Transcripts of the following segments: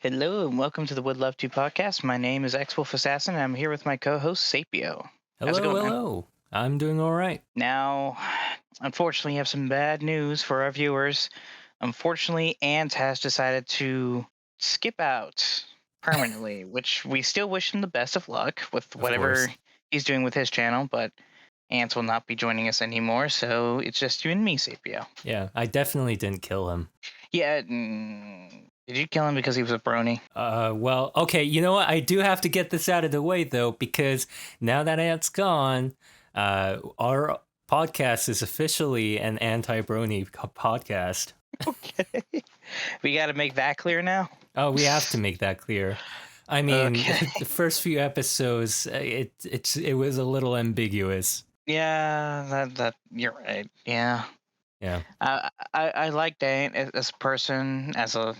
Hello and welcome to the Would Love to podcast. My name is X Wolf Assassin and I'm here with my co-host Sapio. How's it Hello, going, man? hello. I'm doing all right. Now, unfortunately, you have some bad news for our viewers. Unfortunately, Ant has decided to skip out permanently, which we still wish him the best of luck with Of whatever course. he's doing with his channel, but Ant will not be joining us anymore, so it's just you and me, Sapio. Yeah, I definitely didn't kill him. Yeah, did you kill him because he was a brony? Well, okay, you know what? I do have to get this out of the way though, because now that Ant's gone, our podcast is officially an anti-brony podcast. Okay. We got to make that clear now. Oh, we have to make that clear. I mean, Okay. the first few episodes, it was a little ambiguous. Yeah, that you're right. Yeah. Yeah. I like Dane as a person, as a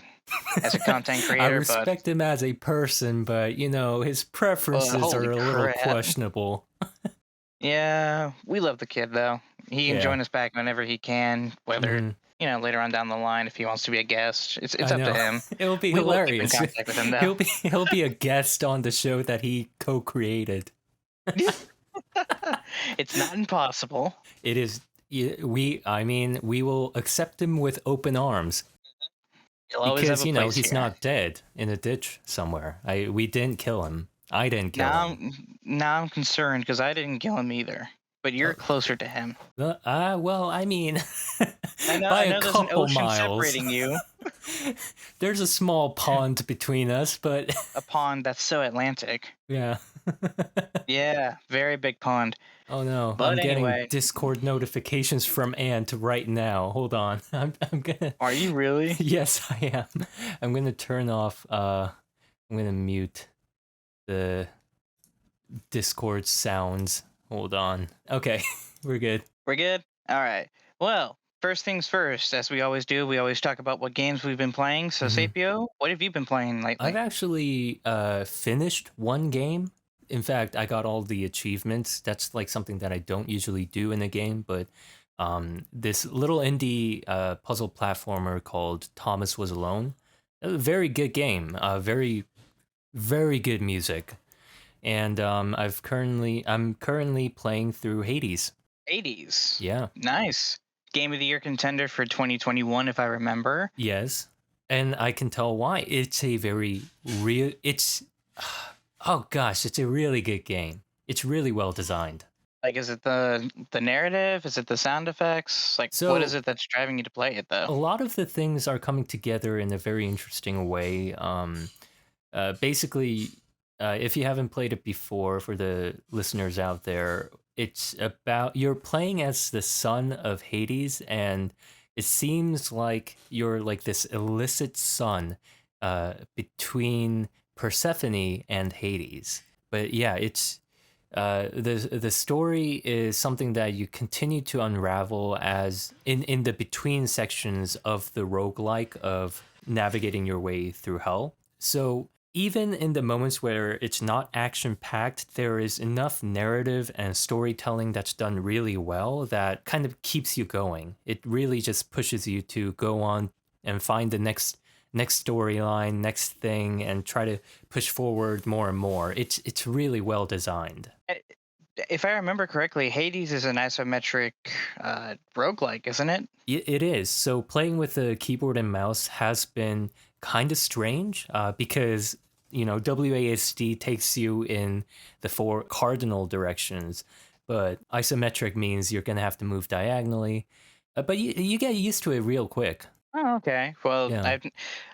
content I creator, but respect him as a person, but his preferences holy are a little crap. questionable. Yeah, we love the kid though. He can Yeah. join us back whenever he can, whether Mhm. later on down the line if he wants to be a guest. It's I up to know. him. It'll be We will keep in hilarious. contact with him though. He'll be a guest on the show that he co-created. It's not impossible. It is we will accept him with open arms He'll always have because a place he's here. not dead in a ditch somewhere. We didn't kill him. I didn't kill Now, him. now I'm concerned because I didn't kill him either. But you're Uh, closer to him. Well, I mean, I know. by I a know. There's an couple ocean miles. separating you. There's a small pond between us, but A pond that's so Atlantic. yeah. Yeah, very big pond. Oh no, I'm But getting anyway, Discord notifications from Ant right now. Hold on. I'm gonna are you really? Yes, I am. I'm gonna turn off I'm gonna mute the Discord sounds. Hold on. Okay, we're good. We're good. All right. Well, first things first. As we always do, we always talk about what games we've been playing. So, Mhm. Sapio, what have you been playing I've lately? actually finished one game. In fact, I got all the achievements. That's like something that I don't usually do in a game, but this little indie puzzle platformer called Thomas Was Alone. A very good game. Very good music. And I'm currently playing through Hades. 80s. Yeah. Nice. Game of the Year contender for 2021, if I remember. Yes. And I can tell why. It's a very real it's oh gosh, it's a really good game. It's really well designed. Like, is it the narrative? Is it the sound effects? Like, what is So it that's driving you to play it, though? a lot of the things are coming together in a very interesting way. Basically, if you haven't played it before, for the listeners out there, it's about you're playing as the son of Hades, and it seems like you're like this illicit son between Persephone and Hades. But yeah, it's the story is something that you continue to unravel as in the between sections of the roguelike of navigating your way through hell. So even in the moments where it's not action packed, there is enough narrative and storytelling that's done really well that kind of keeps you going. It really just pushes you to go on and find the next storyline, next thing, and try to push forward more and more. It's really well designed. Eh, If I remember correctly, Hades is an isometric roguelike, isn't it? It is. So playing with the keyboard and mouse has been kind of strange because, WASD takes you in the four cardinal directions, but isometric means you're going to have to move diagonally. But you get used to it real quick. Oh, okay. Well, Yeah.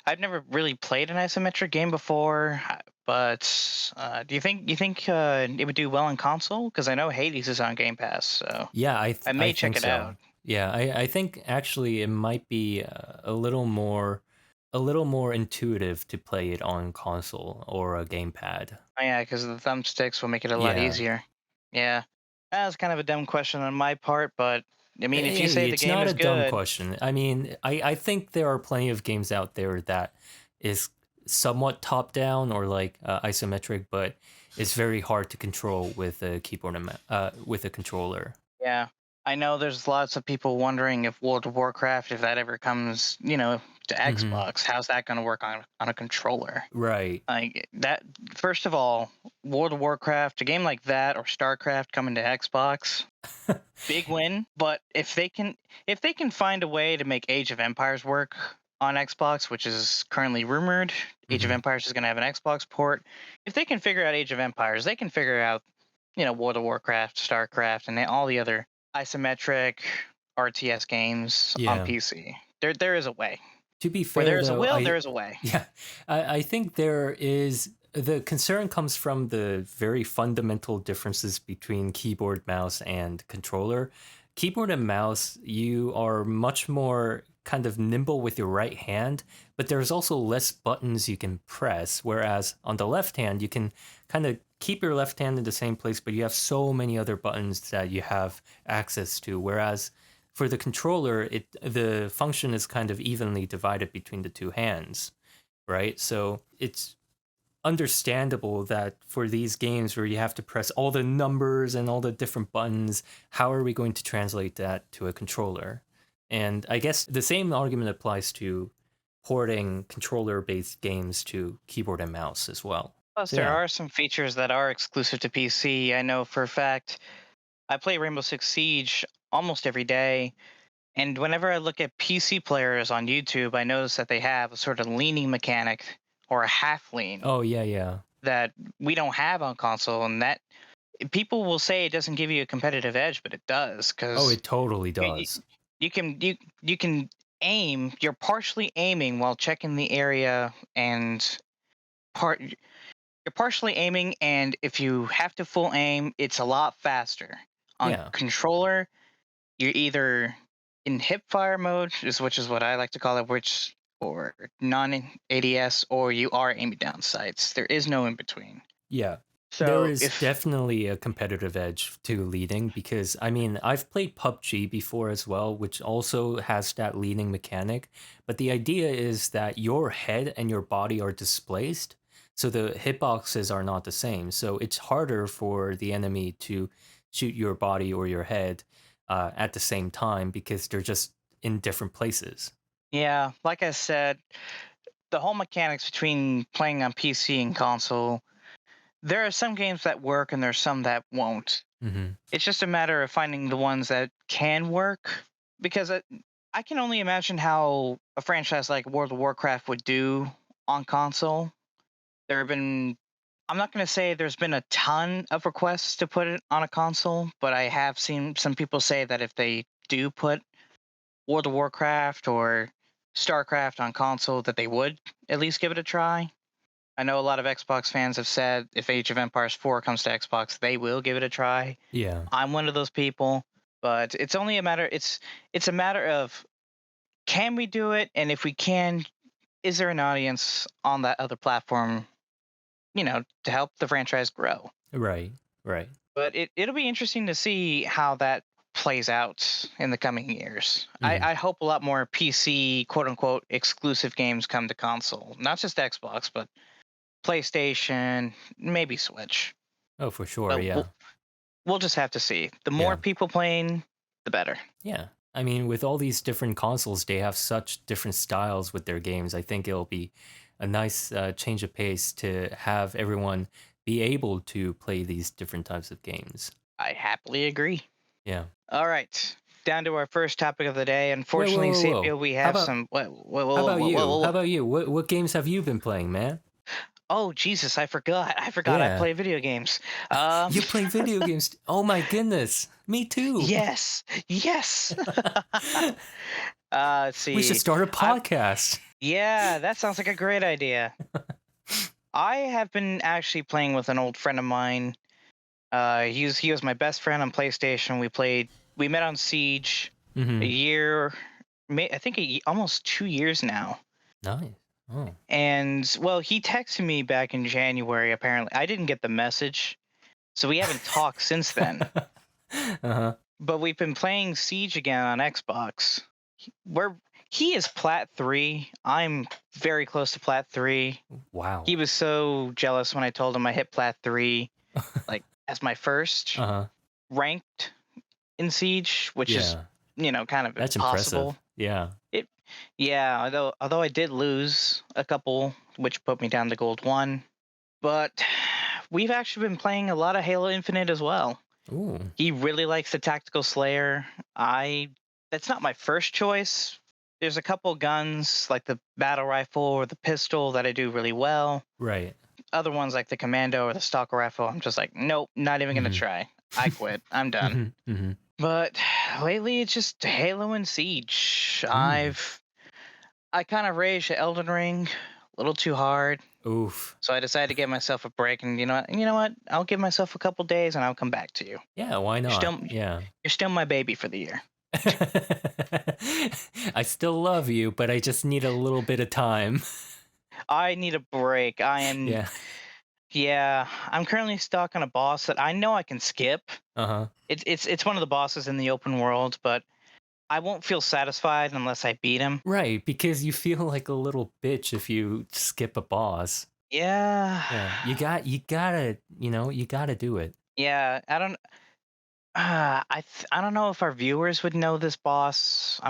I've never really played an isometric game before, but do you think it would do well on console? Because I know Hades is on Game Pass, so Yeah, I I may check think it so. out. Yeah, I think actually it might be a little more intuitive to play it on console or a gamepad. Oh, yeah, because the thumbsticks will make it a lot Yeah. easier. Yeah, that was kind of a dumb question on my part, but I mean, if you say Hey, the it's game not is a dumb good, question. I mean, I think there are plenty of games out there that is somewhat top down or like isometric, but it's very hard to control with a keyboard and with a controller. yeah, I know there's lots of people wondering if World of Warcraft, if that ever comes, to Hmm. Xbox. How's that going to work on a controller? Right. Like that. First of all, World of Warcraft, a game like that, or StarCraft coming to Xbox, big win. But if they can find a way to make Age of Empires work on Xbox, which is currently rumored, Age of Hmm. Empires is going to have an Xbox port. If they can figure out Age of Empires, they can figure out World of Warcraft, StarCraft, and all the other isometric RTS games on Yeah. PC. There is a way. To be Where fair, there is a though, will, there is a way. yeah, I think there is the concern comes from the very fundamental differences between keyboard, mouse, and controller. Keyboard and mouse, you are much more kind of nimble with your right hand, but there's also less buttons you can press. Whereas on the left hand, you can kind of keep your left hand in the same place, but you have so many other buttons that you have access to. Whereas for the controller, the function is kind of evenly divided between the two hands, right? So it's understandable that for these games where you have to press all the numbers and all the different buttons, how are we going to translate that to a controller? And I guess the same argument applies to porting controller-based games to keyboard and mouse as well. Plus, So there yeah. are some features that are exclusive to PC. I know for a fact I play Rainbow Six Siege almost every day, and whenever I look at PC players on YouTube, I notice that they have a sort of leaning mechanic or a half lean Oh yeah, yeah. that we don't have on console, and that people will say it doesn't give you a competitive edge, but it does Oh, because it totally you, does. you can you can aim. You're partially aiming while checking the area, and part you're partially aiming, and if you have to full aim, it's a lot faster. On Yeah. controller, you're either in hip fire mode, which is what I like to call it, which or non ADS, or you are aiming down sights. There is no in between. Yeah. There So is if definitely a competitive edge to leading because I mean, I've played PUBG before as well, which also has that leading mechanic. But the idea is that your head and your body are displaced, so the hitboxes are not the same. So it's harder for the enemy to shoot your body or your head at the same time because they're just in different places. yeah, like I said, the whole mechanics between playing on PC and console, there are some games that work and there's some that won't. Hmm. It's just a matter of finding the ones that can work because I can only imagine how a franchise like World of Warcraft would do on console. There have been I'm not going to say there's been a ton of requests to put it on a console, but I have seen some people say that if they do put World of Warcraft or StarCraft on console that they would at least give it a try. I know a lot of Xbox fans have said if Age of Empires 4 comes to Xbox, they will give it a try. Yeah. I'm one of those people, but it's a matter of can we do it, and if we can, is there an audience on that other platform, to help the franchise grow? Right. Right. But it'll be interesting to see how that plays out in the coming years. Hmm. I hope a lot more PC quote unquote exclusive games come to console, not just Xbox, but PlayStation, maybe Switch. Oh, for sure. But we'll, Yeah. we'll just have to see. The more Yeah. people playing, the better. Yeah. I mean, with all these different consoles, they have such different styles with their games. I think it'll be a nice change of pace to have everyone be able to play these different types of games. I happily agree. Yeah. All right. Down to our first topic of the day. Wait, whoa, Unfortunately, whoa, whoa. Sapio, we How have about some. Whoa, whoa, how whoa, about whoa, whoa, you? whoa, How whoa. about you? What games have you been playing, man? Oh, Jesus, I forgot. I forgot I Yeah. play video games. Um, You play video games. Oh my goodness. Me too. yes, yes. Let's We should see. start a I podcast. Yeah, that sounds like a great idea. I have been actually playing with an old friend of mine. He was my best friend on PlayStation. We met on Siege a Hmm. year, I think almost 2 years now. Nice. Oh. And well, he texted me back in January. Apparently, I didn't get the message, so we haven't talked since then. Uh-huh. But we've been playing Siege again on Xbox. Where he is Plat 3. I'm very close to Plat 3. He Wow. was so jealous when I told him I hit Plat 3, like as my first Uh-huh. ranked in Siege, which is, Yeah. kind of That's impossible. impressive. Yeah. Yeah, although I did lose a couple, which put me down to gold 1, but we've actually been playing a lot of Halo Infinite as well. Ooh, He really likes the Tactical Slayer. I That's not my first choice. There's a couple guns like the battle rifle or the pistol that I do really well. right. Other ones like the commando or the stalker rifle, I'm just like, nope, not even gonna Hmm. try. I quit. I'm done. Hmm. Hmm. But lately, it's just Halo and Siege. Mm. I kind of raged at Elden Ring a little too hard, Oof. so I decided to give myself a break. And you know what? I'll give myself a couple days, and I'll come back to you. Yeah, why You're not? still Yeah. you're still my baby for the year. I still love you, but I just need a little bit of time. I need a break. Yeah. Yeah, I'm currently stuck on a boss that I know I can skip. Uh-huh. It's one of the bosses in the open world, but I won't feel satisfied unless I beat him. Right, because you feel like a little bitch if you skip a boss. Yeah, Yeah, you gotta do it. yeah. I don't know if our viewers would know this boss.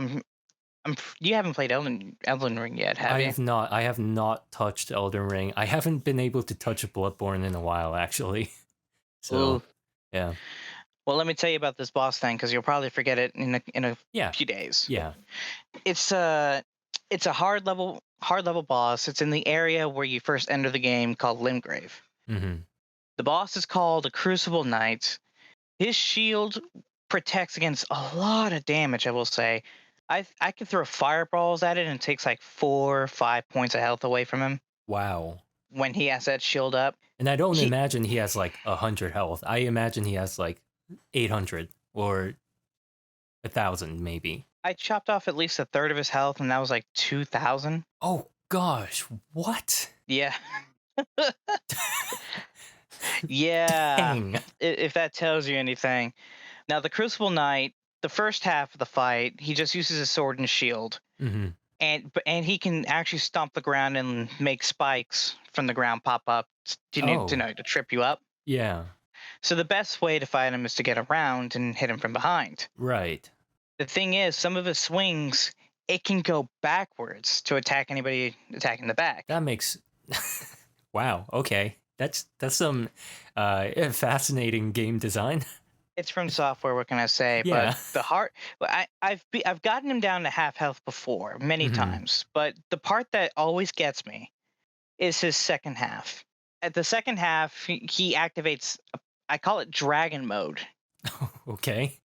You haven't played Elden Ring yet, have you? I have not touched Elden Ring. I haven't been able to touch Bloodborne in a while, actually. Ooh. So, yeah. Well, let me tell you about this boss thing, because you'll probably forget it in a Yeah. few days. Yeah. It's a it's a hard level boss. It's in the area where you first enter the game called Limgrave. Mhm. The boss is called a Crucible Knight. His shield protects against a lot of damage, I will say. I can throw fireballs at it and it takes like 4 or 5 points of health away from him Wow. when he has that shield up. And I don't He imagine he has like 100 health. I imagine he has like 800 or 1,000 maybe. I chopped off at least a third of his health, and that was like 2,000. Oh gosh, what? Yeah, yeah. Dang. If that tells you anything. Now the Crucible Knight, the first half of the fight, he just uses his sword and shield, Mhm. and he can actually stomp the ground and make spikes from the ground pop up Oh, to trip you up. yeah. So the best way to fight him is to get around and hit him from behind. Right. The thing is, some of his swings, it can go backwards to attack anybody attacking the back. That makes wow, okay. That's some fascinating game design. It's from software. What can I say? But Yeah. I've gotten him down to half health before many Mhm. times. But the part that always gets me is his second half. At the second half, he activates. I call it dragon mode. Okay.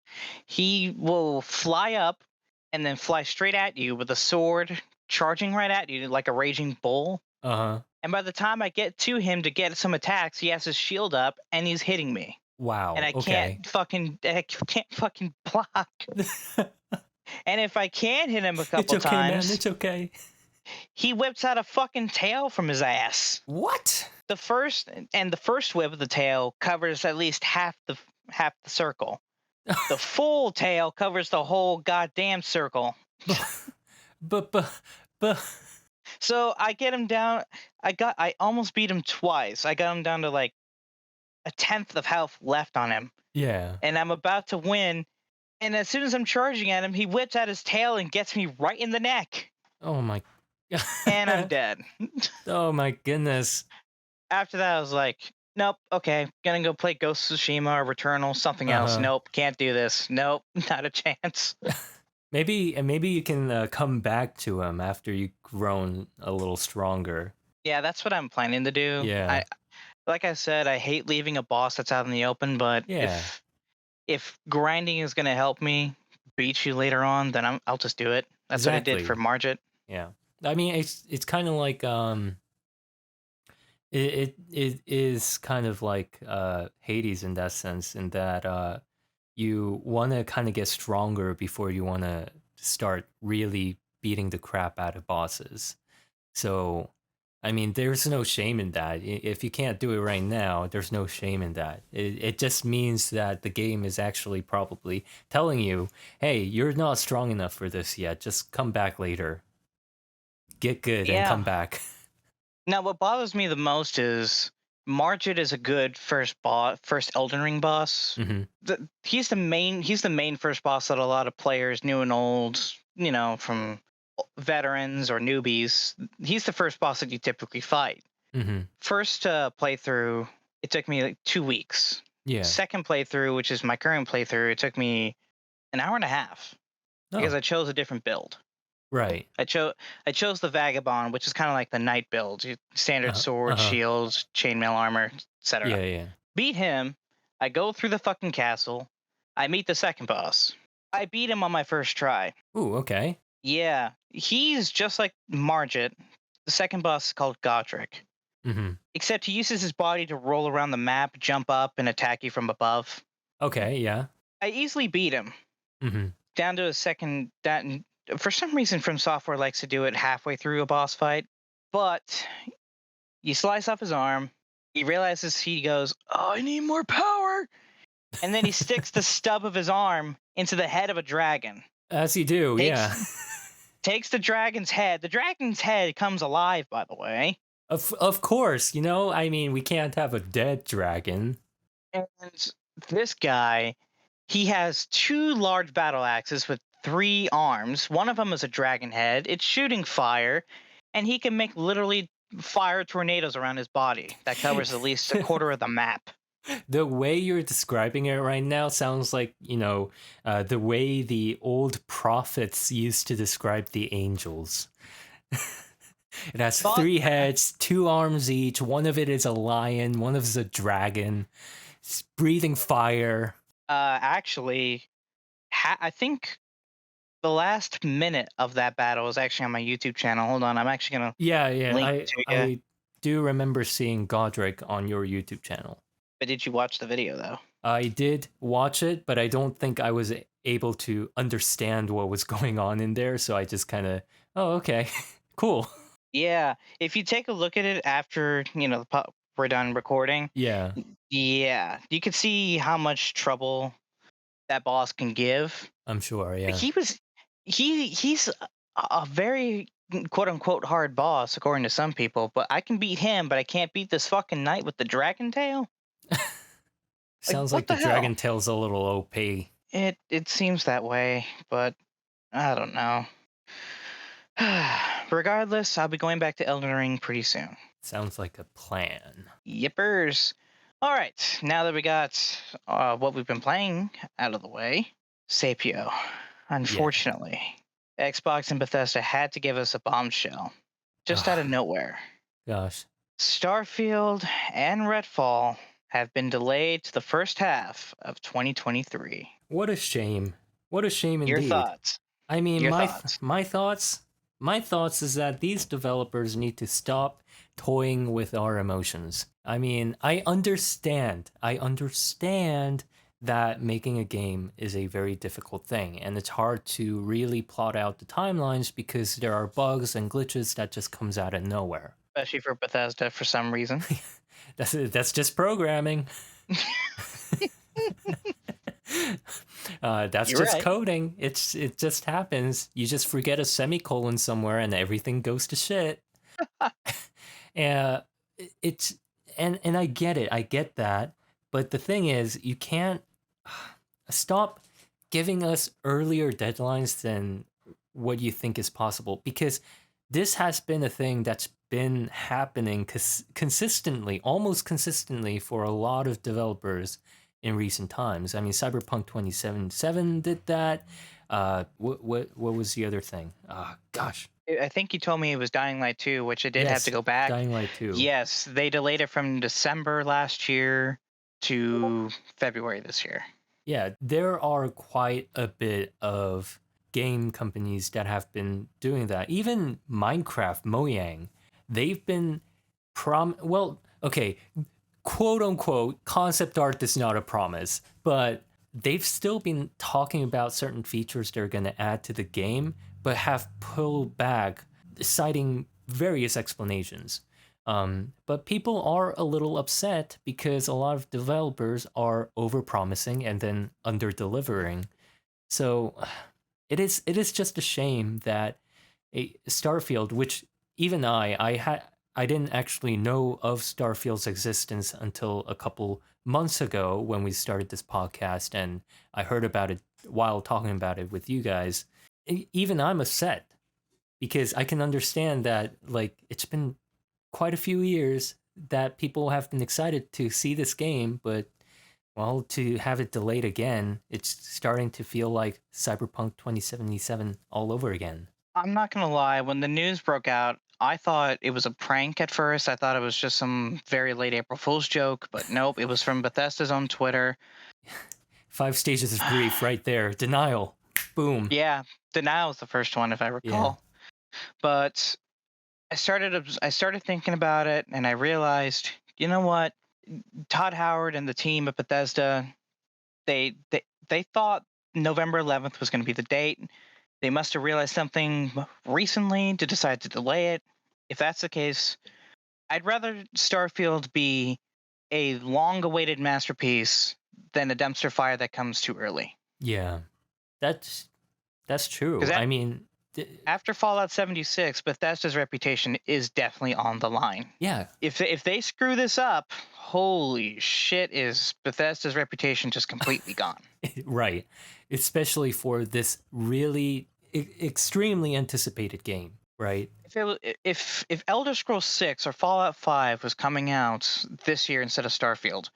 He will fly up and then fly straight at you with a sword, charging right at you like a raging bull. Uh-huh. And by the time I get to him to get some attacks, he has his shield up and he's hitting me. And Wow. Okay. I can't fucking block. And if I can hit him a It's couple okay, man. times, It's okay. he whips out a fucking tail from his ass. What? The first whip of the tail covers at least half the circle. The full tail covers the whole goddamn circle. but but but So I get him down. I almost beat him twice. I got him down to like a tenth of health left on him, yeah. and I'm about to win. And as soon as I'm charging at him, he whips out his tail and gets me right in the neck, Oh my and I'm dead. oh my goodness. After that, I was like, nope, okay, gonna go play Ghost of Tsushima or Returnal, something else. Uh-huh. Nope, can't do this. Nope, not a chance. Maybe you can come back to him after you've grown a little stronger. Yeah, that's what I'm planning to do. Yeah. Like I said, I hate leaving a boss that's out in the open, but Yeah. if grinding is gonna help me beat you later on, then I'll just do it. That's what I did for Exactly. Margit. Yeah. I mean, it's kind of like it is kind of like Hades in that sense, in that you want to kind of get stronger before you want to start really beating the crap out of bosses. So, I mean, there's no shame in that. If you can't do it right now, there's no shame in that. It just means that the game is actually probably telling you, hey, you're not strong enough for this yet. Just come back later. Get good and Yeah. come back. Now, what bothers me the most is Margit is a good first Elden Ring boss. Hmm. He's the main first boss that a lot of players, new and old, from veterans or newbies, he's the first boss that you typically fight. Mm-hmm. First playthrough, it took me like 2 weeks. Yeah. Second playthrough, which is my current playthrough, it took me an hour and a half because Oh, I chose a different build. right. I chose the vagabond, which is kind of like the knight build, standard sword, Uh-huh. shields, chainmail armor, etc. Yeah, yeah. Beat him. I go through the fucking castle. I meet the second boss. I beat him on my first try. Ooh, okay. Yeah, he's just like Margit. The second boss is called Godric, Mm-hmm. except he uses his body to roll around the map, jump up, and attack you from above. Okay, yeah. I easily beat him Mm-hmm. down to a second. That for some reason, From Software likes to do it halfway through a boss fight, but you slice off his arm. He realizes, he goes, "Oh, I need more power," and then he sticks the stub of his arm into the head of a dragon. As you do, yeah. Takes takes the dragon's head. The dragon's head comes alive, by the way. Of course, I mean, we can't have a dead dragon. And this guy, he has two large battle axes with three arms. One of them is a dragon head. It's shooting fire, and he can make literally fire tornadoes around his body that covers at least a quarter of the map. The way you're describing it right now sounds like, the way the old prophets used to describe the angels. It has But 3 heads, 2 arms each. One of it is a lion, one of it is a dragon. It's breathing fire. actually, I think the last minute of that battle is actually on my YouTube channel. Hold on, I'm actually gonna Yeah, yeah. link I it to you. I do remember seeing Godric on your YouTube channel. But did you watch the video though? I did watch it, but I don't think I was able to understand what was going on in there, so I just kind of, oh, okay, cool. Yeah, if you take a look at it after we're done recording, Yeah, yeah, you can see how much trouble that boss can give. I'm sure, Like, yeah. he's a very quote unquote hard boss according to some people, but I can beat him, but I can't beat this fucking knight with the dragon tail. Like, Sounds what like the the hell? Dragon Tail's a little OP. It seems that way, but I don't know. Regardless, I'll be going back to Elden Ring pretty soon. Sounds like a plan. Yippers. All right, now that we got what we've been playing out of the way, Sapio. Yeah. Unfortunately, Xbox and Bethesda had to give us a bombshell just out Oh, of nowhere. gosh. Starfield and Redfall have been delayed to the first half of 2023. What a shame. What a shame Your indeed. thoughts? I mean, Your my thoughts? my thoughts, my thoughts is that these developers need to stop toying with our emotions. I mean, I understand that making a game is a very difficult thing, and it's hard to really plot out the timelines because there are bugs and glitches that just comes out of nowhere. Especially for Bethesda for some reason. That's just programming. That's You're just right. coding. It just happens. You just forget a semicolon somewhere, and everything goes to shit. And it's and I get it. I get that. But the thing is, you can't stop giving us earlier deadlines than what you think is possible, because this has been a thing that's been happening consistently, almost consistently, for a lot of developers in recent times. I mean, Cyberpunk 2077 did that. What was the other thing? Gosh. I think you told me it was Dying Light 2, which it did have Yes, to go back. Dying Light 2. Yes, they delayed it from December last year to February this year. Yeah, there are quite a bit of game companies that have been doing that. Even Minecraft, Mojang, they've been well, okay, quote unquote, concept art is not a promise, but they've still been talking about certain features they're going to add to the game, but have pulled back, citing various explanations. But people are a little upset because a lot of developers are overpromising and then under-delivering. So it is just a shame that Starfield, which even I didn't actually know of Starfield's existence until a couple months ago when we started this podcast, and I heard about it while talking about it with you guys. Even I'm upset because I can understand that like it's been quite a few years that people have been excited to see this game, but well, to have it delayed again, it's starting to feel like Cyberpunk 2077 all over again. I'm not gonna lie, when the news broke out, I thought it was a prank at first. I thought it was just some very late April Fool's joke, but nope, it was from Bethesda's own Twitter. 5 stages of grief right there. Denial. Boom. Yeah, denial was the first one, if I Yeah. recall. But I started thinking about it, and I realized, you know what? Todd Howard and the team at Bethesda, they thought November 11th was going to be the date. They must have realized something recently to decide to delay it. If that's the case, I'd rather Starfield be a long-awaited masterpiece than a dumpster fire that comes too early. Yeah. That's that's true. Because I mean, after Fallout 76, Bethesda's reputation is definitely on the line. yeah, If they screw this up, holy shit, is Bethesda's reputation just completely gone? right. Especially for this really extremely anticipated game, right? If Elder Scrolls 6 or Fallout 5 was coming out this year instead of Starfield,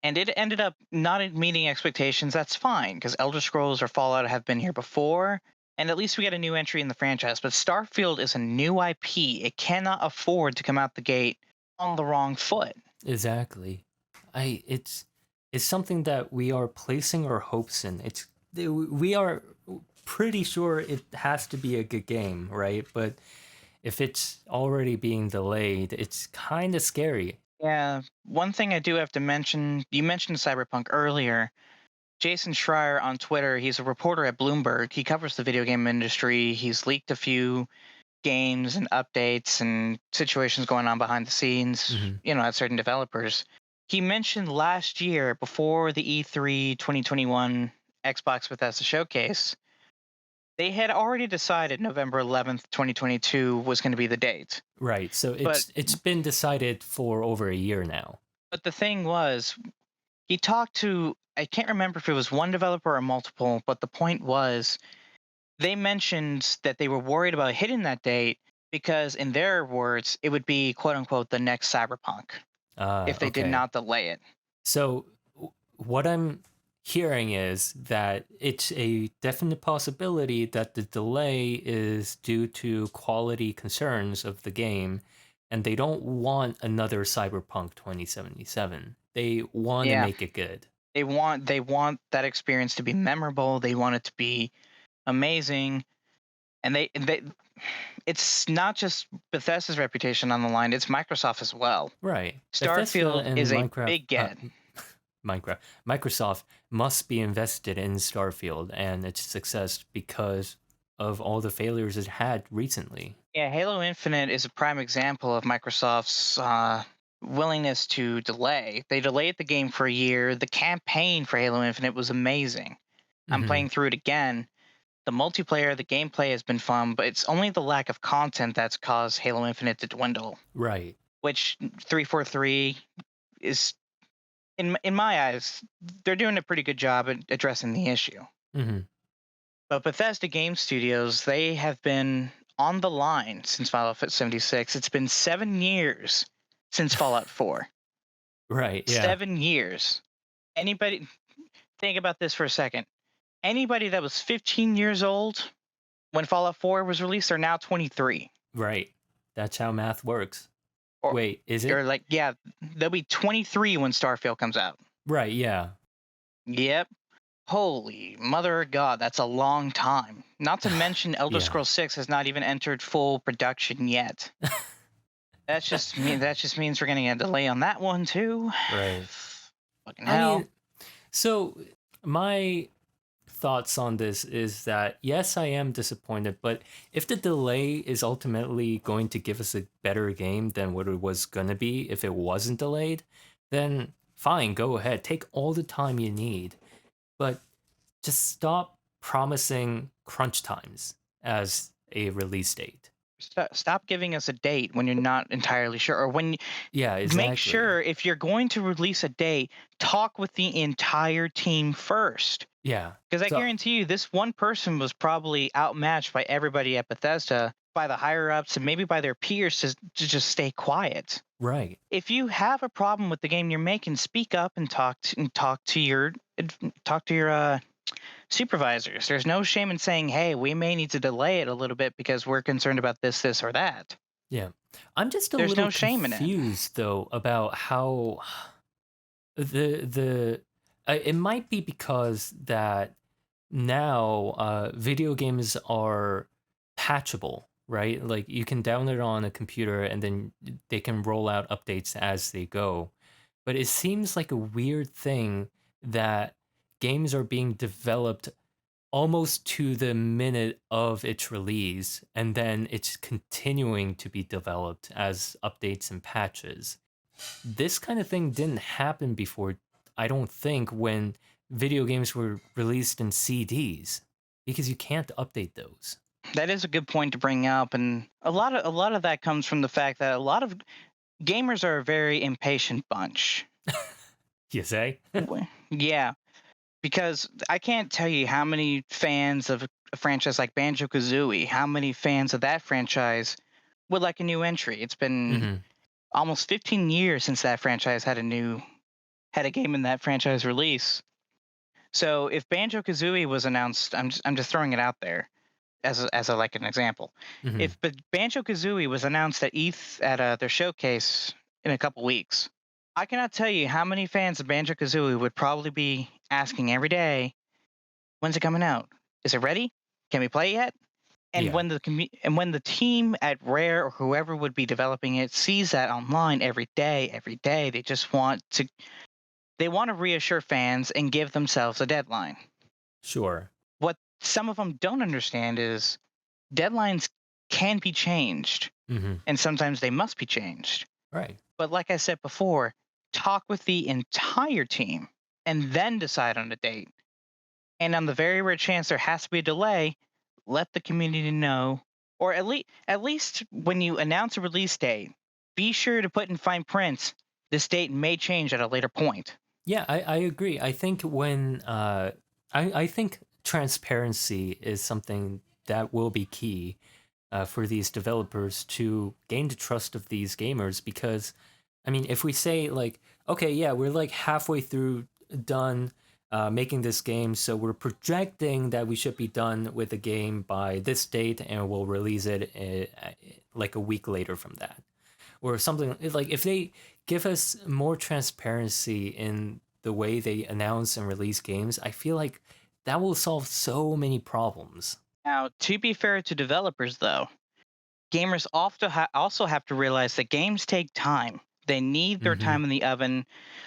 and it ended up not meeting expectations, that's fine because Elder Scrolls or Fallout have been here before, and at least we get a new entry in the franchise. But Starfield is a new IP; it cannot afford to come out the gate on the wrong foot. Exactly. I it's something that we are placing our hopes in. We are pretty sure it has to be a good game, right? But if it's already being delayed, it's kind of scary. Yeah, one thing I do have to mention, you mentioned Cyberpunk earlier. Jason Schreier on Twitter, he's a reporter at Bloomberg. He covers the video game industry. He's leaked a few games and updates and situations going on behind the scenes, Hmm. at certain developers. He mentioned last year before the E3 2021 Xbox Bethesda showcase, they had already decided November 11th, 2022 was going to be the date. Right. So But it's been decided for over a year now. but the thing was, he talked to, I can't remember if it was one developer or multiple, but the point was they mentioned that they were worried about hitting that date because in their words it would be quote unquote the next Cyberpunk if they did Okay. not delay it. So what I'm hearing is that it's a definite possibility that the delay is due to quality concerns of the game, and they don't want another Cyberpunk 2077. They want to Yeah, make it good. they want that experience to be memorable, they want it to be amazing, and they it's not just Bethesda's reputation on the line, it's Microsoft as well. Right. Bethesda Starfield and is a big get. Minecraft, Microsoft must be invested in Starfield and its success because of all the failures it had recently. Yeah, Halo Infinite is a prime example of Microsoft's willingness to delay. They delayed the game for a year. The campaign for Halo Infinite was amazing. I'm Hmm. playing through it again. The multiplayer, the gameplay has been fun, but it's only the lack of content that's caused Halo Infinite to dwindle. Right. Which 343 is, in my eyes, they're doing a pretty good job at addressing the issue. Hmm. But Bethesda Game Studios, they have been on the line since Fallout 76. It's been 7 years since Fallout 4. Right. Yeah. 7 years. Anybody, think about this for a second. Anybody that was 15 years old when Fallout 4 was released are now 23. Right. That's how math works. Or, Wait, is it? or like, yeah, they'll be 23 when Starfield comes out. Right. Yeah. Yep. Holy mother of God, that's a long time. Not to mention Elder Yeah. Scrolls 6 has not even entered full production yet. That just means we're getting a delay on that one too. Right. Fucking I hell. mean, so my thoughts on this is that yes, I am disappointed, but if the delay is ultimately going to give us a better game than what it was going to be if it wasn't delayed, then fine, go ahead. Take all the time you need, but just stop promising crunch times as a release date. Stop giving us a date when you're not entirely sure, or when Yeah, make exactly. sure if you're going to release a date, talk with the entire team first. Yeah. Because I So guarantee you, this one person was probably outmatched by everybody at Bethesda. by the higher ups and maybe by their peers to just stay quiet. Right. If you have a problem with the game you're making, speak up and talk to your supervisors. There's no shame in saying, "Hey, we may need to delay it a little bit because we're concerned about this, or that." Yeah. I'm just a There's little no shame in it. confused though about how the it might be because that now video games are patchable, right? Like you can download it on a computer and then they can roll out updates as they go. But it seems like a weird thing that games are being developed almost to the minute of its release, and then it's continuing to be developed as updates and patches. This kind of thing didn't happen before, I don't think, when video games were released in CDs, because you can't update those. That is a good point to bring up, and a lot of that comes from the fact that a lot of gamers are a very impatient bunch. You say? Yeah, because I can't tell you how many fans of a franchise like Banjo Kazooie, how many fans of that franchise would like a new entry. It's been Hmm. almost 15 years since that franchise had a game in that franchise release. So if Banjo Kazooie was announced, I'm just throwing it out there as a like an example. Hmm. If Banjo Kazooie was announced at ETH at their showcase in a couple weeks, I cannot tell you how many fans of Banjo Kazooie would probably be asking every day, "When's it coming out? Is it ready? Can we play it yet?" And Yeah, when the team at Rare or whoever would be developing it sees that online every day, they want to reassure fans and give themselves a deadline. sure. What some of them don't understand is deadlines can be changed, Hmm. and sometimes they must be changed. Right. But like I said before, talk with the entire team and then decide on a date. And on the very rare chance there has to be a delay, let the community know, or at least when you announce a release date, be sure to put in fine print this date may change at a later point. Yeah, I agree. I think when I think transparency is something that will be key for these developers to gain the trust of these gamers. Because I mean, if we say like, okay, yeah, we're like halfway through done making this game, so we're projecting that we should be done with the game by this date, and we'll release it like a week later from that, or something. Like if they give us more transparency in the way they announce and release games, I feel like that will solve so many problems. Now, to be fair to developers, though, gamers also have to realize that games take time. They need their Hmm. time in the oven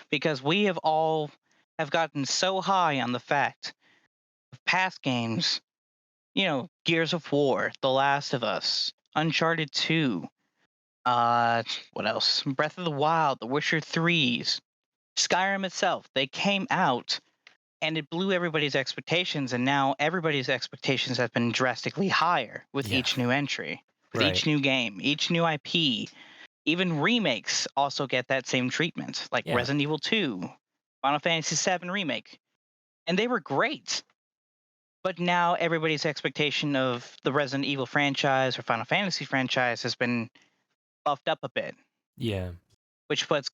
because we have all have gotten so high on the fact of past games, Gears of War, The Last of Us, Uncharted 2, what else? Breath of the Wild, The Witcher 3s, Skyrim itself. They came out and it blew everybody's expectations, and now everybody's expectations have been drastically higher with Yeah, each new entry, with each right. new game, each new IP. Even remakes also get that same treatment, like Yeah, Resident Evil 2, Final Fantasy 7 remake, and they were great. But now everybody's expectation of the Resident Evil franchise or Final Fantasy franchise has been buffed up a bit, yeah, which puts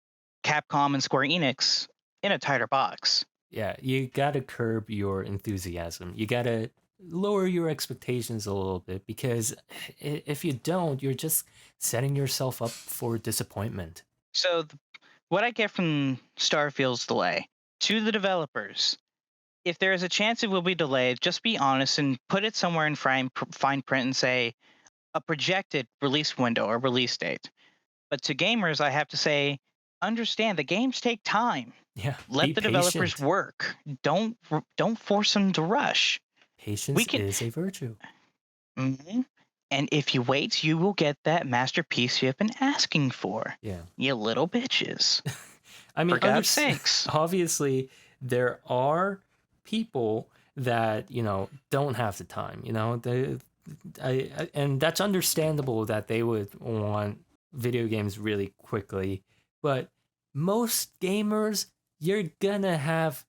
Capcom and Square Enix in a tighter box. yeah. You gotta curb your enthusiasm. You gotta lower your expectations a little bit, because if you don't, you're just setting yourself up for disappointment. So, what I get from Starfield's delay to the developers, if there is a chance it will be delayed, just be honest and put it somewhere in fine print and say a projected release window or release date. But to gamers, I have to say, understand the games take time. Yeah, be Let the developers patient. work. Don't force them to rush. We Patience can, is a virtue. Mhm. And if you wait, you will get that masterpiece you've been asking for. Yeah. You little bitches. I mean, For God's sakes. obviously, there are people that don't have the time. And that's understandable that they would want video games really quickly. But most gamers, you're gonna have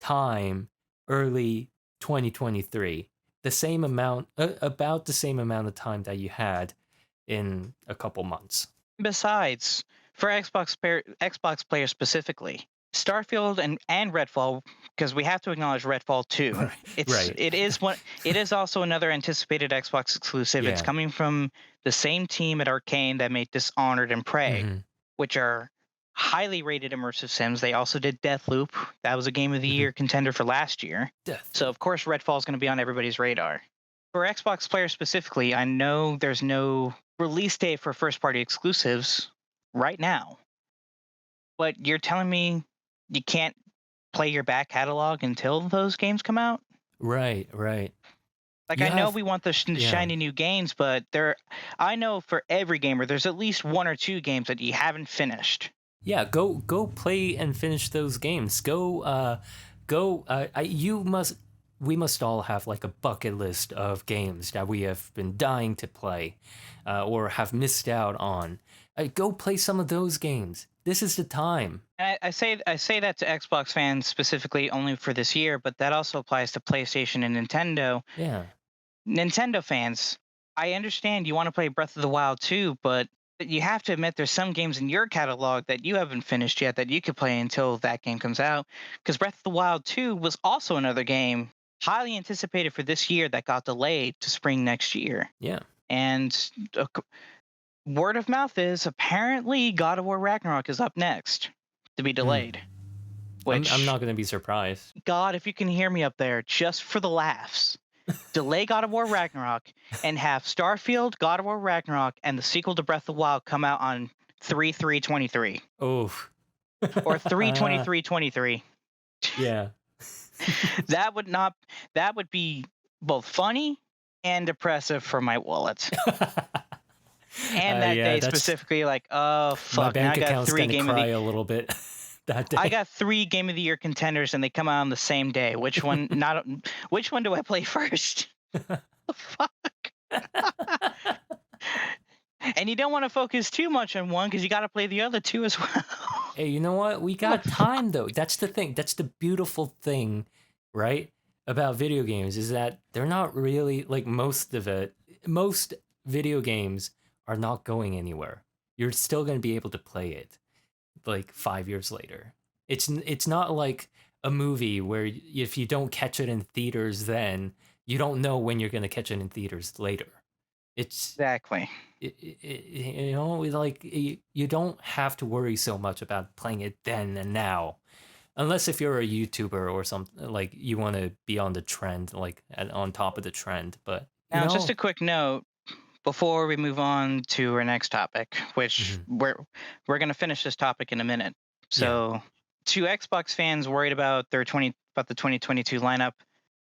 time early 2023. the same amount, about the same amount of time that you had in a couple months. Besides, for Xbox players specifically, Starfield and Redfall, because we have to acknowledge Redfall 2. Right. It is also another anticipated Xbox exclusive. It's Yeah. coming from the same team at Arcane that made Dishonored and Prey, Hmm. which are highly rated immersive sims. They also did Deathloop. That was a game of the Hmm. year contender for last year. So Deathloop. of course Redfall is going to be on everybody's radar. For Xbox players specifically, I know there's no release date for first party exclusives right now, but you're telling me you can't play your back catalog until those games come out? Right, right. Like You I know have, we want the yeah. shiny new games, but I know for every gamer there's at least one or two games that you haven't finished. Yeah, go play and finish those games. You must, we must all have like a bucket list of games that we have been dying to play, or have missed out on. Go play some of those games. This is the time. And I say that to Xbox fans specifically only for this year, but that also applies to PlayStation and Nintendo. Yeah. Nintendo fans, I understand you want to play Breath of the Wild too, but you have to admit there's some games in your catalog that you haven't finished yet that you could play until that game comes out. Because Breath of the Wild 2 was also another game highly anticipated for this year that got delayed to spring next year. Yeah. And word of mouth is apparently God of War Ragnarok is up next to be Hmm. delayed. I'm Which, not gonna be surprised. God, if you can hear me up there, just for the laughs, delay God of War Ragnarok and have Starfield, God of War Ragnarok, and the sequel to Breath of the Wild come out on 3/3/23 Oh. or 3/23/23. Yeah. That would not that would be both funny and depressive for my wallet. And that Yeah, day that's, specifically, like, oh my fuck, now bank account's gonna cry a little bit that I day. got 3 game of the year contenders and they come out on the same day. Which one do I play first? Fuck. And you don't want to focus too much on one because you got to play the other two as well. Hey, you know what? We Oh, got time though. That's the thing. That's the beautiful thing, right? About video games is that they're not really like most of it. Most video games are not going anywhere. You're still going to be able to play it like 5 years later. It's not like a movie where if you don't catch it in theaters then, you don't know when you're going to catch it in theaters later. It's exactly. you know, like you don't have to worry so much about playing it then and now, unless if you're a YouTuber or something, like you want to be on the trend, like on top of the trend. But you Now, just know, a quick note before we move on to our next topic, which mhm, we're going to finish this topic in a minute. yeah, So, to Xbox fans worried about the 2022 lineup,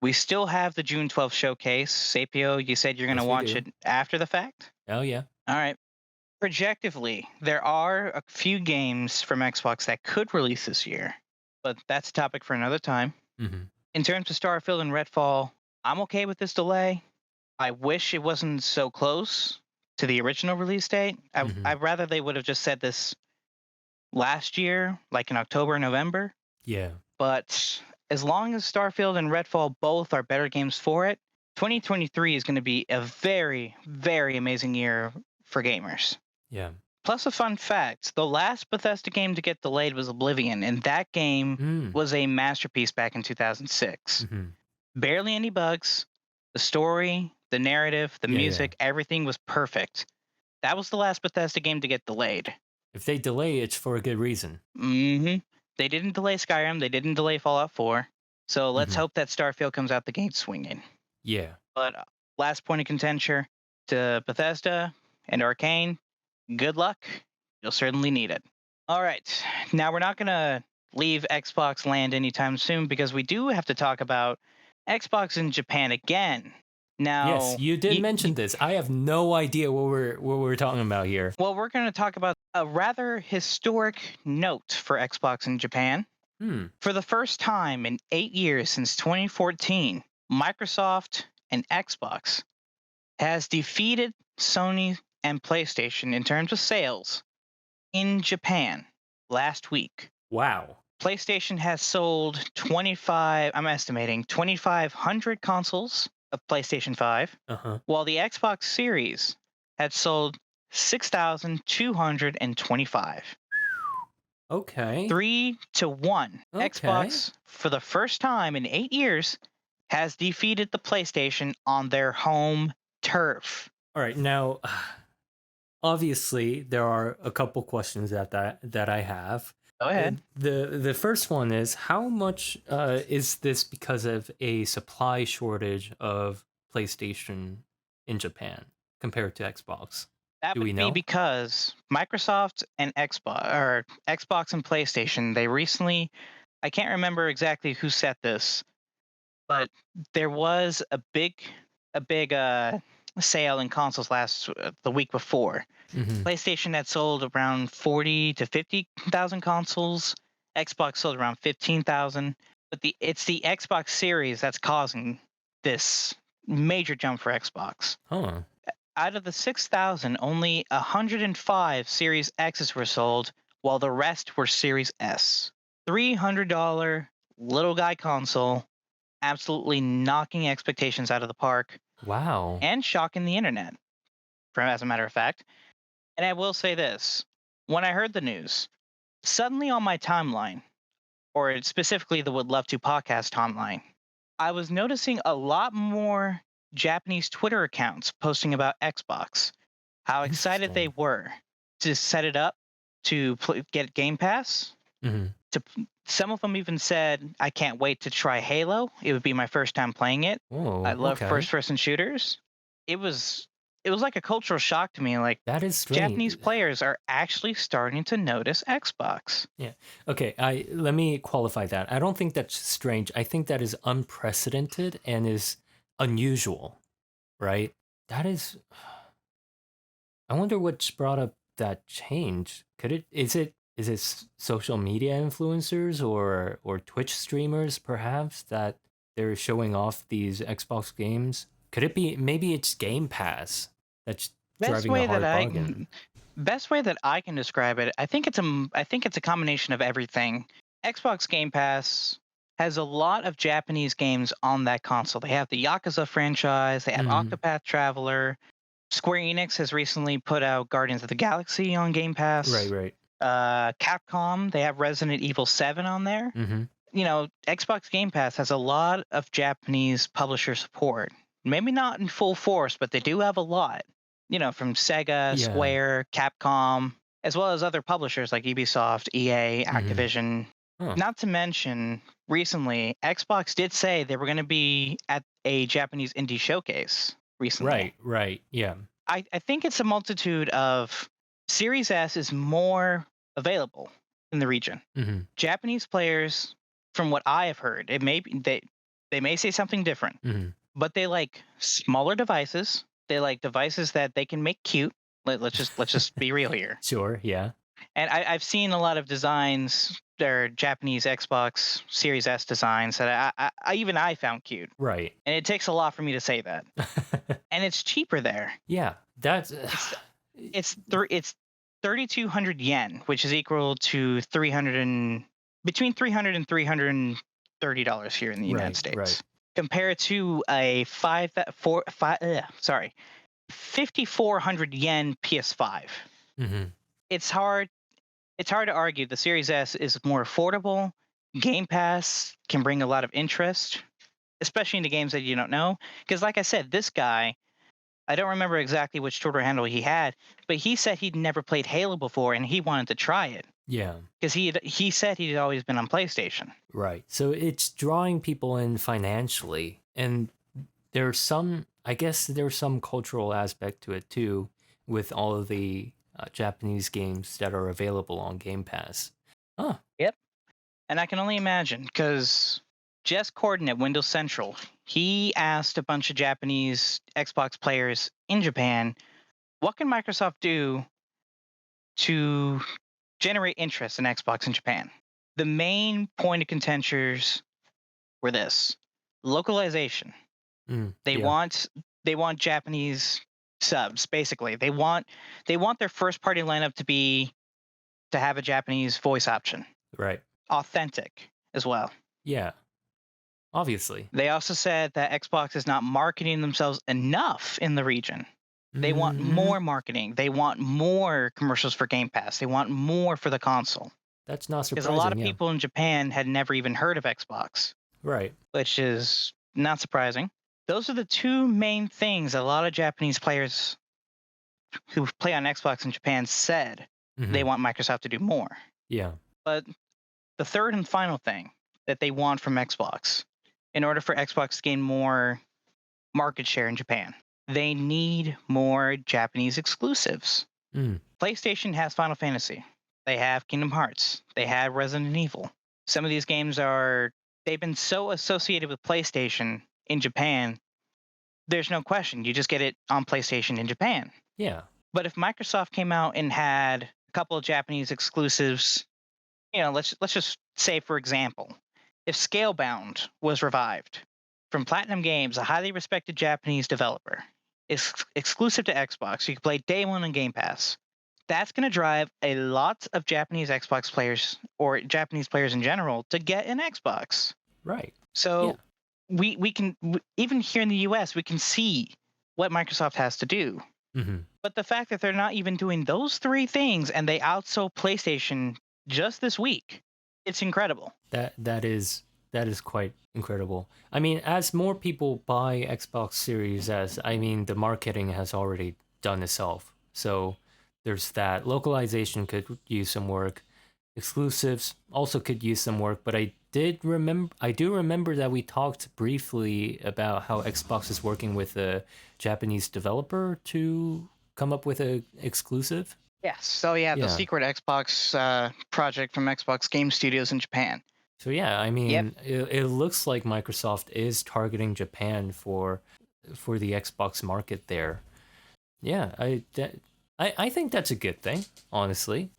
we still have the June 12th showcase. Sapio, you said you're going to yes we watch do. it after the fact? Oh yeah, All right. Projectively, there are a few games from Xbox that could release this year, but that's a topic for another time. hmm, In terms of Starfield and Redfall, I'm okay with this delay. I wish it wasn't so close to the original release date. hmm, I'd rather they would have just said this last year, like in October, November. yeah, But as long as Starfield and Redfall both are better games for it, 2023 is going to be a very, very amazing year for gamers. yeah, Plus, a fun fact the last Bethesda game to get delayed was Oblivion, and that game mm, was a masterpiece back in 2006. hmm, Barely any bugs. The story, the narrative, the yeah, yeah. music, everything was perfect. That was the last Bethesda game to get delayed. If they delay, it's for a good reason. They didn't delay Skyrim, they didn't delay Fallout 4. So let's Hmm. hope that Starfield comes out the gate swinging. Yeah, But last point of contention to Bethesda and Arcane, good luck. You'll certainly need it. All right. Now, we're not going to leave Xbox land anytime soon because we do have to talk about Xbox in Japan again. yes, Now, you did mention this. I have no idea what we're talking about here. well, we're going to talk about a rather historic note for Xbox in Japan. Hmm. For the first time in 8 years since 2014, Microsoft and Xbox has defeated Sony and PlayStation in terms of sales in Japan last week. Wow. PlayStation has sold 25, I'm estimating 2,500 consoles, of PlayStation 5, Uh-huh. while the Xbox Series had sold 6,225. Okay. 3-1. Okay. Xbox, for the first time in 8 years, has defeated the PlayStation on their home turf. All right. Now, obviously, there are a couple questions that I have. Go ahead. The first one is how much is this because of a supply shortage of PlayStation in Japan compared to Xbox? That Do we would be know? because Microsoft and Xbox and PlayStation, they recently, I can't remember exactly who set this, but there was a big sale in consoles the week before. Mm-hmm. PlayStation had sold around 40 to 50,000 consoles. Xbox sold around 15,000, but it's the Xbox Series that's causing this major jump for Xbox. Huh. Out of the 6,000, only 105 Series X's were sold, while the rest were Series S. $300 little guy console, absolutely knocking expectations out of the park Wow. and shocking the internet, as a matter of fact. And I will say this, when I heard the news, suddenly on my timeline, or specifically the Would Love to podcast timeline, I was noticing a lot more Japanese Twitter accounts posting about Xbox, how excited they Interesting. were to set it up to get Game Pass. Mm-hmm. Some of them even said, "I can't wait to try Halo. It would be my first time playing it. I Oh, love okay. first-person shooters." It was it was like a cultural shock to me. Like That is Japanese strange. players are actually starting to notice Xbox. Yeah. Okay, I let me qualify that. I don't think that's strange. I think that is unprecedented and is unusual, right? That is I wonder what's brought up that change. Could it social media influencers or Twitch streamers perhaps that they're showing off these Xbox games? Could it be maybe it's Game Pass that's Best driving a way that hard I bargain? best way that I can describe it, I think it's a combination of everything. Xbox Game Pass has a lot of Japanese games on that console. They have the Yakuza franchise, they have Mhm. Octopath Traveler. Square Enix has recently put out Guardians of the Galaxy on Game Right, Pass. right. Capcom, they have Resident Evil 7 on there. Mhm. Xbox Game Pass has a lot of Japanese publisher support. Maybe not in full force, but they do have a lot. From Sega, Yeah. Square, Capcom, as well as other publishers like Ubisoft, EA, Mhm. Activision. Huh. Not to mention, recently, Xbox did say they were going to be at a Japanese indie showcase recently. Right, right. Yeah. I think it's a multitude of Series S is more available in the region. Mhm. Japanese players, from what I have heard, it may be they may say something different, Mhm. but they like smaller devices. They like devices that they can make cute. Let's just be real here. Sure, yeah. And I've seen a lot of designs. They're Japanese Xbox Series S designs that even I found cute. Right. And it takes a lot for me to say that. And it's cheaper there. Yeah, that's It's it's 3,200 yen, which is equal to 300 and between 300 and $330 here in the United right, right. States. Compared to a 5,400 yen PS5. Mhm. It's hard it's hard to argue the Series S is more affordable. Game Pass can bring a lot of interest, especially into games that you don't know. Because like I said, this guy, I don't remember exactly which Twitter handle he had, but he said he'd never played Halo before and he wanted to try it Yeah. because he said he'd always been on PlayStation. Right. So it's drawing people in financially, and there's some, I guess there's some cultural aspect to it too, with all of the Japanese games that are available on Game Pass. Huh. Yep. And I can only imagine because Jess Corden at Windows Central, he asked a bunch of Japanese Xbox players in Japan, what can Microsoft do to generate interest in Xbox in Japan? The main point of contenders were this: localization. They Yeah. want they want Japanese subs basically. They want their first party lineup to have a Japanese voice option. Right. Authentic as well. Yeah. Obviously. They also said that Xbox is not marketing themselves enough in the region. They want Mm-hmm. more marketing. They want more commercials for Game Pass. They want more for the console. That's not Because a lot surprising. of Yeah. people in Japan had never even heard of Xbox, Right. which is not surprising. Those are the two main things a lot of Japanese players who play on Xbox in Japan said they Hmm. want Microsoft to do more. Yeah. But the third and final thing that they want from Xbox, in order for Xbox to gain more market share in Japan, they need more Japanese exclusives. Mm. PlayStation has Final Fantasy. They have Kingdom Hearts. They have Resident Evil. Some of these games they've been so associated with PlayStation in Japan, there's no question. You just get it on PlayStation in Japan. Yeah. But if Microsoft came out and had a couple of Japanese exclusives, let's just say, for example, if Scalebound was revived from Platinum Games, a highly respected Japanese developer, is exclusive to Xbox, you can play day one on Game Pass. That's going to drive a lot of Japanese Xbox players or Japanese players in general to get an Xbox. Right. Yeah. So even here in the US, we can see what Microsoft has to do. Hmm. But the fact that they're not even doing those three things and they outsold PlayStation just this week, it's incredible. That is quite incredible. I mean, as more people buy Xbox Series S, I mean, the marketing has already done itself. So there's that. Localization could use some work. Exclusives also could use some work, but I do remember that we talked briefly about how Xbox is working with a Japanese developer to come up with a exclusive. Yes. So yeah, the Yeah. secret Xbox project from Xbox Game Studios in Japan. So yeah, I Yep. mean, it looks like Microsoft is targeting Japan for the Xbox market there. Yeah, I think that's a good thing, honestly.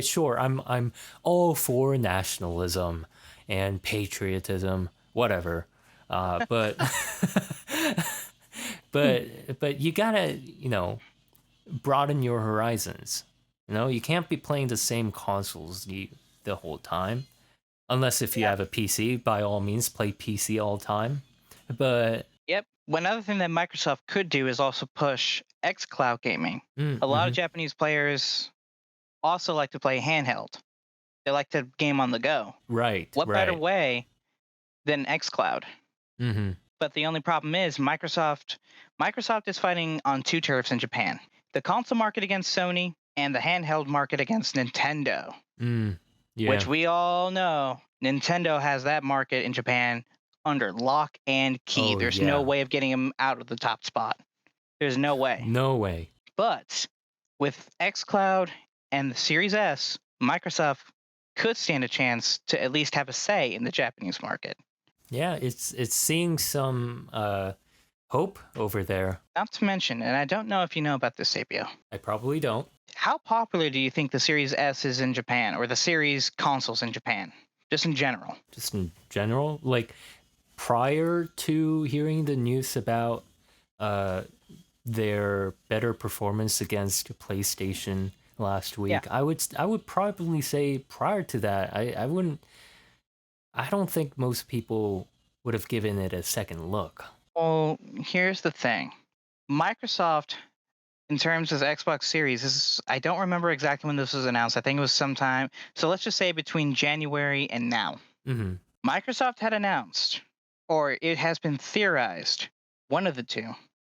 Sure, I'm all for nationalism and patriotism, whatever. But but you gotta broaden your horizons. You can't be playing the same consoles the whole time. Unless if you Yeah. have a PC, by all means, play PC all the time. But Yep. One other thing that Microsoft could do is also push xCloud gaming. A lot of mm-hmm. Japanese players also like to play handheld. They like to game on the go. Right, What better right. way than xCloud? Mm-hmm. But the only problem is Microsoft is fighting on two turfs in Japan. The console market against Sony and the handheld market against Nintendo, which Yeah. we all know Nintendo has that market in Japan under lock and key. Oh There's no yeah. way of getting them out of the top spot. There's no way. No way. But with xCloud and the Series S, Microsoft could stand a chance to at least have a say in the Japanese market. Yeah, it's seeing some hope over there. Not to mention, and I don't know if you know about this, Sapio. I probably don't. How popular do you think the Series S is in Japan, or the Series consoles in Japan, just in general? Just in general, like prior to hearing the news about uh their better performance against PlayStation last Yeah. week, I would probably say prior to that, I don't think most people would have given it a second look. Well, here's the thing. Microsoft, in terms of Xbox Series, I don't remember exactly when this was announced. I think it was sometime. So let's just say between January and now. Mm-hmm. Microsoft had announced, or it has been theorized, one of the two,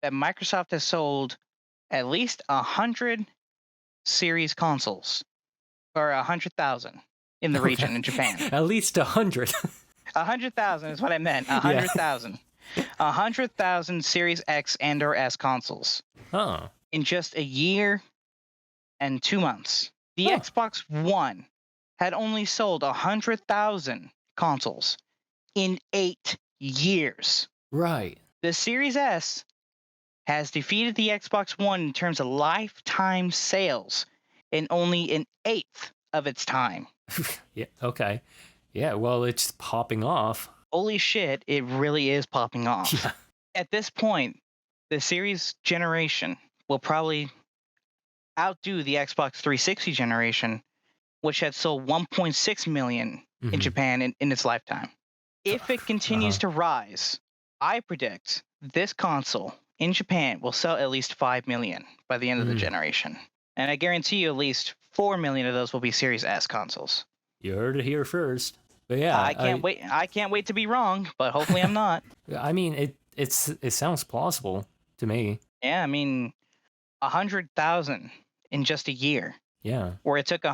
that Microsoft has sold at least 100 series consoles, or 100,000 in the Okay. region in Japan. At least 100. 100,000 is what I meant. Yeah. 100,000. 100,000 Series X and or S consoles Huh. in just a year and 2 months. The Huh. Xbox One had only sold 100,000 consoles in 8 years. Right. The Series S has defeated the Xbox One in terms of lifetime sales in only an eighth of its time. Yeah. Okay. Yeah. Well, it's popping off. Holy shit, it really is popping off. Yeah. At this point, the Series generation will probably outdo the Xbox 360 generation, which had sold 1.6 million in Mhm. Japan in its lifetime. If it continues Uh-huh. to rise, I predict this console in Japan will sell at least 5 million by the end of the Mm, generation. And I guarantee you at least 4 million of those will be Series S consoles. you heard it here first. But yeah, I can't wait to be wrong, but hopefully I'm not. I mean it sounds plausible to me. Yeah, I mean 100,000 in just a year, Yeah. where it took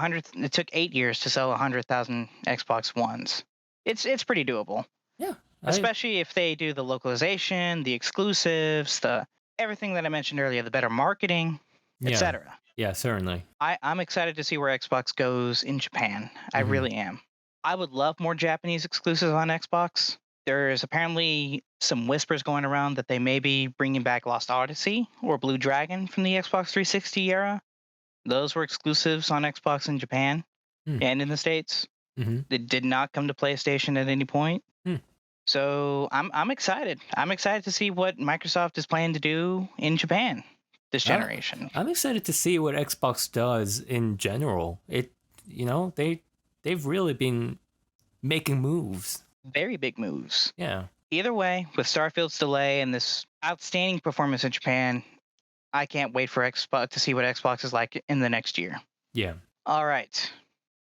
8 years to sell 100,000 Xbox Ones. It's pretty doable, Yeah. I especially if they do the localization, the exclusives, the everything that I mentioned earlier, the better marketing, yeah. etc. Yeah, certainly. I'm excited to see where Xbox goes in Japan. I Mhm. really am. I would love more Japanese exclusives on Xbox. There's apparently some whispers going around that they may be bringing back Lost Odyssey or Blue Dragon from the Xbox 360 era. Those were exclusives on Xbox in Japan Mm. and in the States. Mhm. It did not come to PlayStation at any point. Mm. So I'm excited. I'm excited to see what Microsoft is planning to do in Japan this I, generation. I'm excited to see what Xbox does in general. They've really been making moves. Very big moves. Yeah. Either way, with Starfield's delay and this outstanding performance in Japan, I can't wait for Xbox to see what Xbox is like in the next year. Yeah. All right,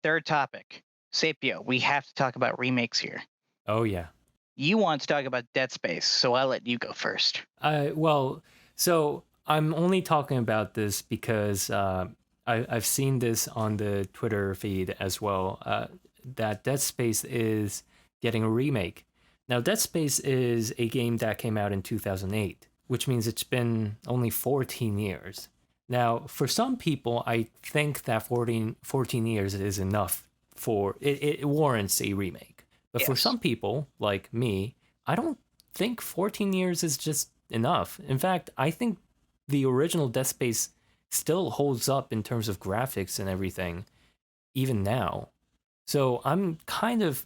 third topic, Sapio. We have to talk about remakes here. Oh yeah. You want to talk about Dead Space, so I'll let you go first. Well, so I'm only talking about this because I've seen this on the Twitter feed as well. That Dead Space is getting a remake. Now, Dead Space is a game that came out in 2008, which means it's been only 14 years. Now, for some people, I think that 14 years is enough for it warrants a remake. But for Yes. some people, like me, I don't think 14 years is just enough. In fact, I think the original Dead Space still holds up in terms of graphics and everything, even now. So I'm kind of,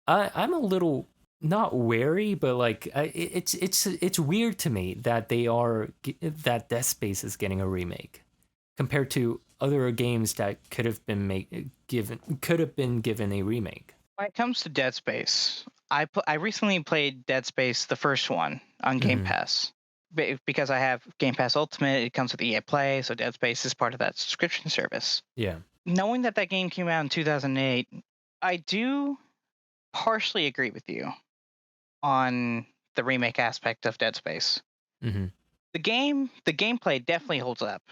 I'm a little not wary, but like it's weird to me that that Dead Space is getting a remake compared to other games that could have been given a remake. When it comes to Dead Space, I recently played Dead Space, the first one, on Game Hmm. Pass. Because I have Game Pass Ultimate, it comes with EA Play, so Dead Space is part of that subscription service. Yeah. Knowing that that game came out in 2008, I do partially agree with you on the remake aspect of Dead Space. Hmm. The gameplay definitely holds up.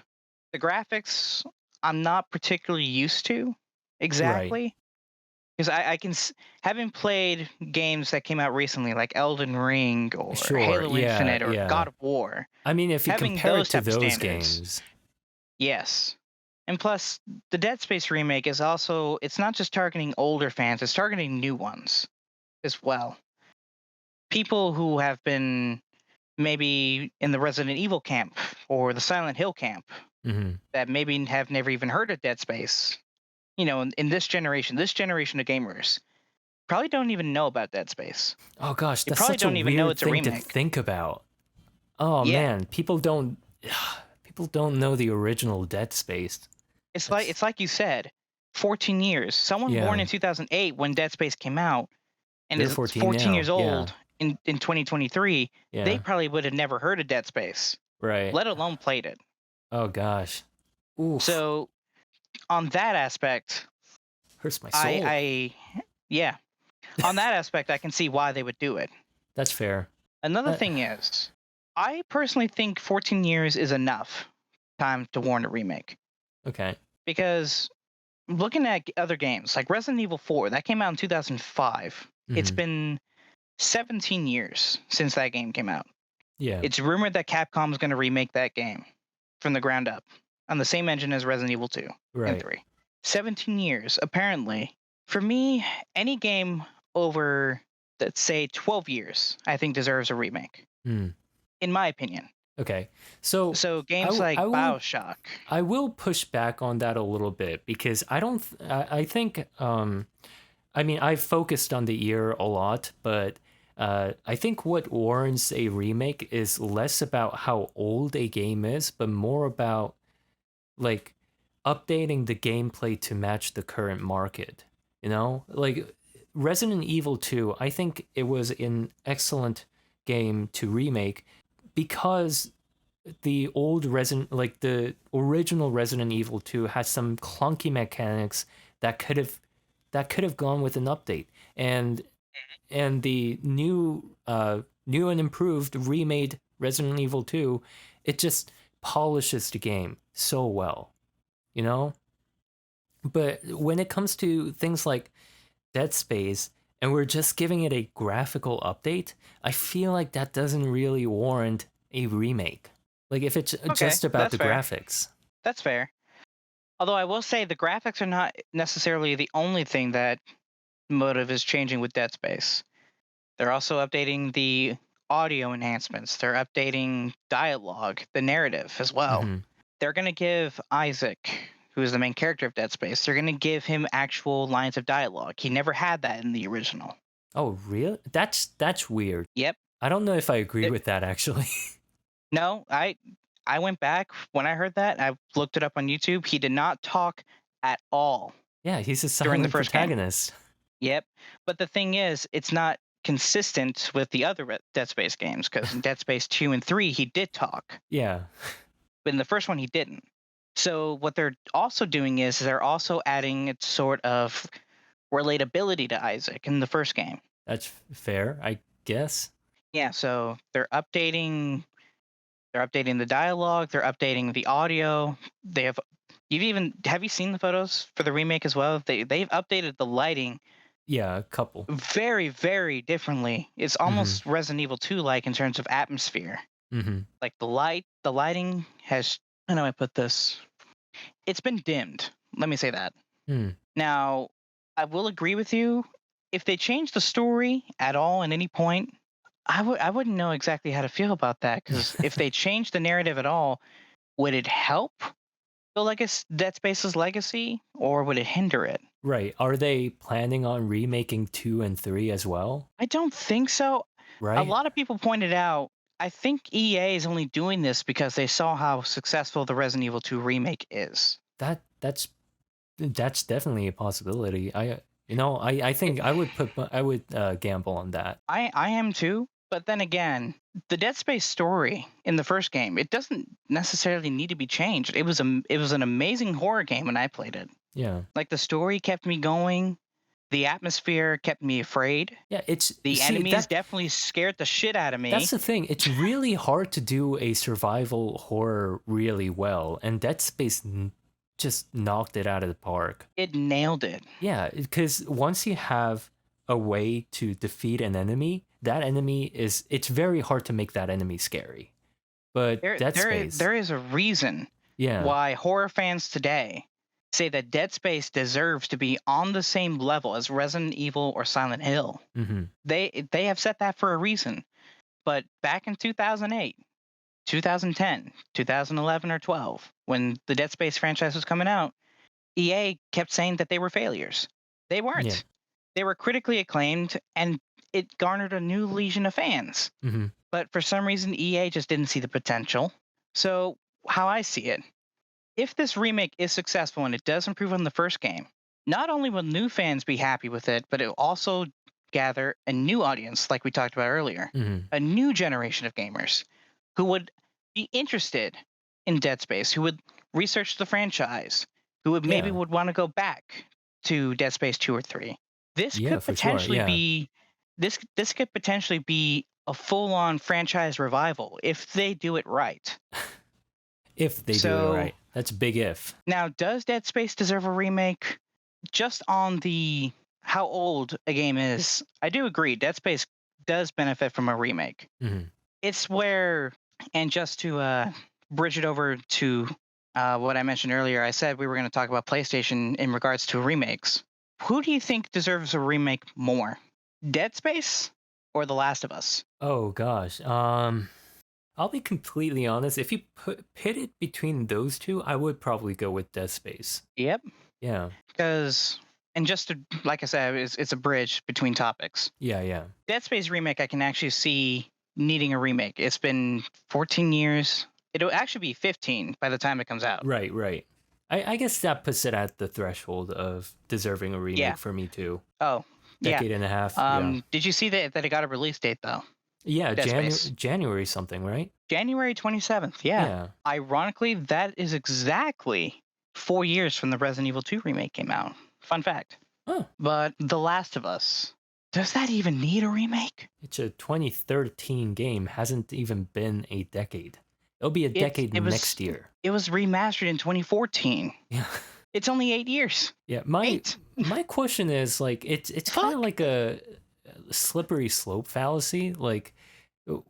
The graphics, I'm not particularly used to Right. exactly because having played games that came out recently, like Elden Ring or Sure. Halo Yeah. Infinite or Yeah. God of War, I mean, if you having compare those it to type of those standards, games, yes. And plus, the Dead Space remake is also, it's not just targeting older fans, it's targeting new ones as well. People who have been maybe in the Resident Evil camp or the Silent Hill camp hmm that maybe have never even heard of Dead Space. You know, in this generation of gamers probably don't even know about Dead Space. oh gosh, They that's probably such a don't even know weird it's a thing to remake. think about. Oh Yeah, man, people don't know the original Dead Space. That's it's like you said, 14 years. Someone born yeah, in 2008 when Dead Space came out and they're is 14 14 now. years Yeah, old in 2023, they yeah, probably would have never heard of Dead Space, right. let alone played it. Oh gosh, oof, So on that aspect, hurts my I soul. I yeah, on that aspect I can see why they would do it. That's fair. Another Uh, thing is, I personally think 14 years is enough time to warrant a remake okay. because looking at other games like Resident Evil 4 that came out in 2005, it's Hmm. been 17 years since that game came out. Yeah. It's rumored that Capcom is going to remake that game from the ground up on the same engine as Resident Evil 2 and Right. 3. 17 years, apparently. For me, any game over, let's say, 12 years, I think deserves a remake, Hmm. in my opinion. Okay. So So games like I will Bioshock, push back on that a little bit because I don't I think I mean I've focused on the year a lot, but I think what warrants a remake is less about how old a game is, but more about like updating the gameplay to match the current market. You know, like Resident Evil 2, I think it was an excellent game to remake because the old Resident, like the original Resident Evil 2, has some clunky mechanics that could have gone with an update, and the new and improved remade Resident Evil 2, it just polishes the game so well, you know. But when it comes to things like Dead Space, and we're just giving it a graphical update, I feel like that doesn't really warrant a remake. Like if it's Okay, just about that's the fair. graphics. That's fair. Although I will say the graphics are not necessarily the only thing that Motive is changing with Dead Space. They're also updating the audio enhancements. They're updating dialogue, the narrative as well. Hmm. They're going to give Isaac, who is the main character of Dead Space, they're going to give him actual lines of dialogue. He never had that in the original. Oh, really? That's weird. Yep. I don't know if I agree It, with that actually. no, I went back when I heard that. I looked it up on YouTube. He did not talk at all Yeah, he's a during the silent first game. protagonist. Yep. But the thing is, it's not consistent with the other Dead Space games because in Dead Space 2 and 3, he did talk, Yeah, but in the first one, he didn't. So, what they're also doing is they're also adding a sort of relatability to Isaac in the first game. that's fair, I guess. Yeah, so they're updating the dialogue, they're updating the audio. They have you seen the photos for the remake as well? They've updated the lighting Yeah, a couple. very, very differently. It's Hmm. almost Resident Evil 2 like in terms of atmosphere. Hmm. Like the lighting has, how do I put this? It's been dimmed. Let me say that. Hmm. Now, I will agree with you. If they change the story at all at any point, I wouldn't know exactly how to feel about that because if they change the narrative at all, would it help the Dead Space's legacy or would it hinder it? Right. Are they planning on remaking 2 and 3 as well? I don't think so. A Right? lot of people pointed out, I think EA is only doing this because they saw how successful the Resident Evil 2 remake is. That's definitely a possibility. I It, think I would gamble on that. I am too, but then again, the Dead Space story in the first game, it doesn't necessarily need to be changed. It was an amazing horror game when I played it. Yeah. Like the story kept me going, the atmosphere kept me afraid. Yeah, it's The see enemies definitely scared the shit out of that's me. the thing. It's really hard to do a survival horror really well, and Dead Space just knocked it out of the park. It nailed it. Yeah, because once you have a way to defeat an enemy, that enemy is it's very hard to make that enemy scary. But Dead Space, There is a reason yeah. why horror fans today say that Dead Space deserves to be on the same level as Resident Evil or Silent Hill. Hmm. They have set that for a reason. But back in 2008, 2010, 2011 or 12, when the Dead Space franchise was coming out, EA kept saying that they were failures. They Yeah. weren't. They were critically acclaimed and it garnered a new legion of fans. Hmm. But for some reason EA just didn't see the potential. So, how I see it, if this remake is successful and it does improve on the first game, not only will new fans be happy with it, but it will also gather a new audience, like we talked about earlier, Hmm. a new generation of gamers who would be interested in Dead Space, who would research the franchise, who would maybe Yeah. would want to go back to Dead Space 2 or 3. This Yeah, could for sure. potentially Yeah. be this could potentially be a full-on franchise revival if they do it right. If they do it So, right. That's a big if. now, does Dead Space deserve a remake? Just on the how old a game is, I do agree. Dead Space does benefit from a remake. Hmm. It's where, and just to bridge it over to what I mentioned earlier, I said we were going to talk about PlayStation in regards to remakes. Who do you think deserves a remake more, Dead Space or The Last of Us? Oh gosh. I'll be completely honest. If you pit it between those two, I would probably go with Dead Space. Yep, Yeah. because and just to, like I said, it's a bridge between topics. Yeah, yeah. Dead Space remake, I can actually see needing a remake. It's been 14 years. It'll actually be 15 by the time it comes out. Right, right. I guess that puts it at the threshold of deserving a Yeah. remake for me too. Oh, Yeah. decade and a half. Yeah. Did you see that it got a release date though? Yeah, Dead Space. January something, right? January 27th. Yeah. Yeah. Ironically, that is exactly 4 years from the Resident Evil 2 remake came out. Fun fact. Oh, But The Last of Us, does that even need a remake? it's a 2013 game. Hasn't even been a decade. It'll be a It decade it next was year. it was remastered in 2014. Yeah. It's only 8 years. Yeah. My 8. my question is like it's kind of Fuck. like a slippery slope fallacy. Like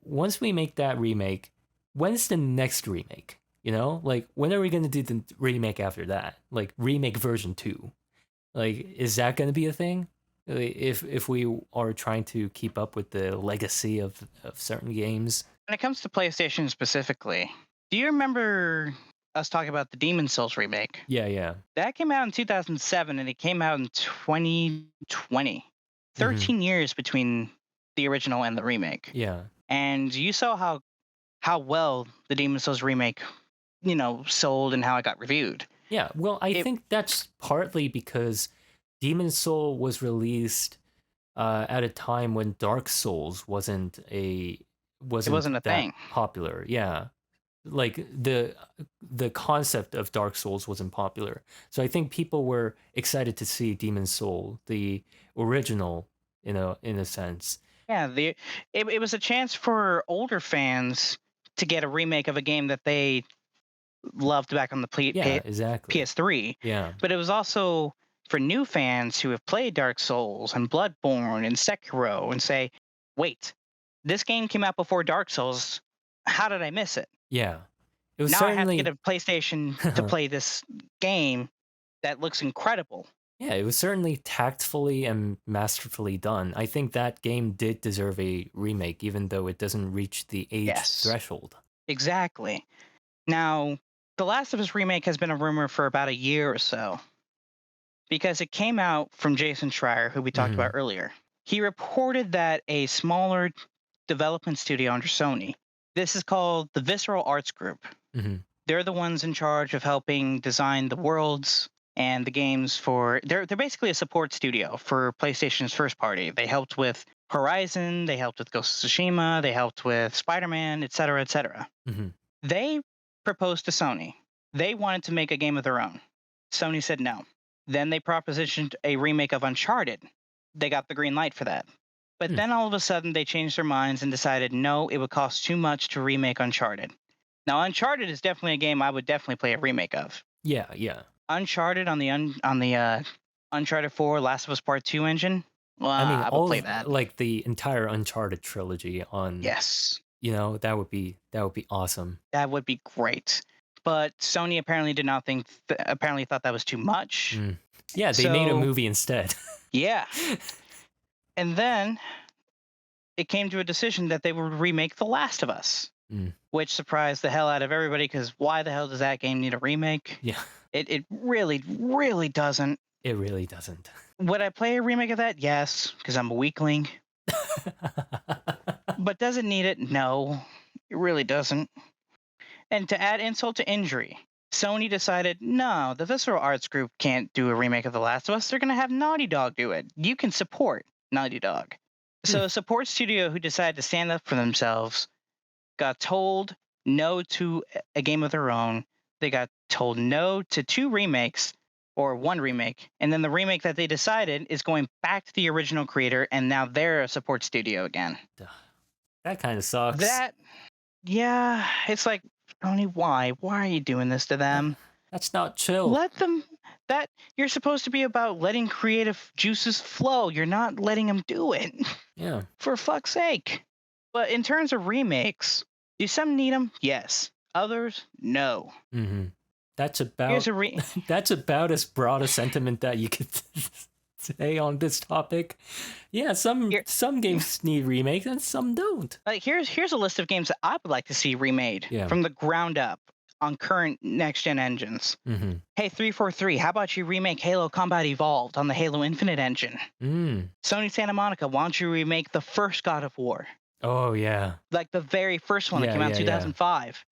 once we make that remake, when's the next remake? You know, like when are we gonna do the remake after that? Like remake version 2. Like, is that gonna be a thing? Like, if we are trying to keep up with the legacy of certain games? When it comes to PlayStation specifically, do you remember us talking about the Demon Souls remake? Yeah, yeah. That came out in 2007 and it came out in 2020. Hmm. 13 years between the original and the remake. Yeah. And you saw how well the Demon Souls remake, sold and how it got reviewed. Yeah, well, I It think that's partly because Demon Soul was released at a time when Dark Souls it wasn't wasn't a that thing. popular. Yeah, like the concept of Dark Souls wasn't popular, so I think people were excited to see Demon Soul, the original, in a sense. Yeah, it was a chance for older fans to get a remake of a game that they loved back on the Yeah, exactly. PS3, Yeah, but it was also for new fans who have played Dark Souls and Bloodborne and Sekiro and say, "Wait, this game came out before Dark Souls. How did I miss it? yeah. It was Now I have to get certainly a PlayStation to play this game that looks incredible." Yeah, it was certainly tactfully and masterfully done. I think that game did deserve a remake, even though it doesn't reach the age Yes, threshold. exactly. Now, The Last of Us remake has been a rumor for about a year or so because it came out from Jason Schreier, who we talked about Hmm. earlier. He reported that a smaller development studio under Sony, this is called the Visceral Arts Group. Hmm. They're the ones in charge of helping design the worlds and the games for they're basically a support studio for PlayStation's first party. They helped with Horizon, they helped with Ghost of Tsushima, they helped with Spider-Man, etc., etc. Hmm. They proposed to Sony. They wanted to make a game of their own. Sony said no. Then they propositioned a remake of Uncharted. They got the green light for that. But Hmm. then all of a sudden they changed their minds and decided no, it would cost too much to remake Uncharted. Now Uncharted is definitely a game I would definitely play a remake of. Yeah, yeah. Uncharted on the Uncharted 4 Last of Us Part 2 engine. Well, I mean, I would all play of that. like the entire Uncharted trilogy on, Yes. that would be awesome. That would be great. But Sony apparently did not think apparently thought that was too much. Mm. Yeah, they made a So, movie instead. yeah. And then it came to a decision that they would remake The Last of Us, Mm. which surprised the hell out of everybody because why the hell does that game need a remake? Yeah, It really, really doesn't. it really doesn't. Would I play a remake of that? Yes, because I'm a weakling. But does it need it? No, it really doesn't. And to add insult to injury, Sony decided no, the Visceral Arts Group can't do a remake of The Last of Us. They're going to have Naughty Dog do it. You can support Naughty Dog. Hmm. So, a support studio who decided to stand up for themselves got told no to a game of their own. They got told no to 2 remakes or 1 remake. And then the remake that they decided is going back to the original creator, and now they're a support studio again. That kind of sucks. That, yeah, it's like, Tony, why? Why are you doing this to them? That's not chill. Let them, that, you're supposed to be about letting creative juices flow. You're not letting them do it. Yeah. For fuck's sake. But in terms of remakes, do some need them? Yes. Others, no. Hmm. That's Here's about a re. that's about as broad a sentiment that you could say on this topic. Yeah, Here, some games need remakes and some don't. here's a list of games that I would like to see remade Yeah. from the ground up on current next gen engines. Mm-hmm. Hey, 343, how about you remake Halo Combat Evolved on the Halo Infinite engine? Mm. Sony Santa Monica, why don't you remake the first God of War? Oh yeah. Like the very first one that Yeah, came out in yeah, yeah. 2005.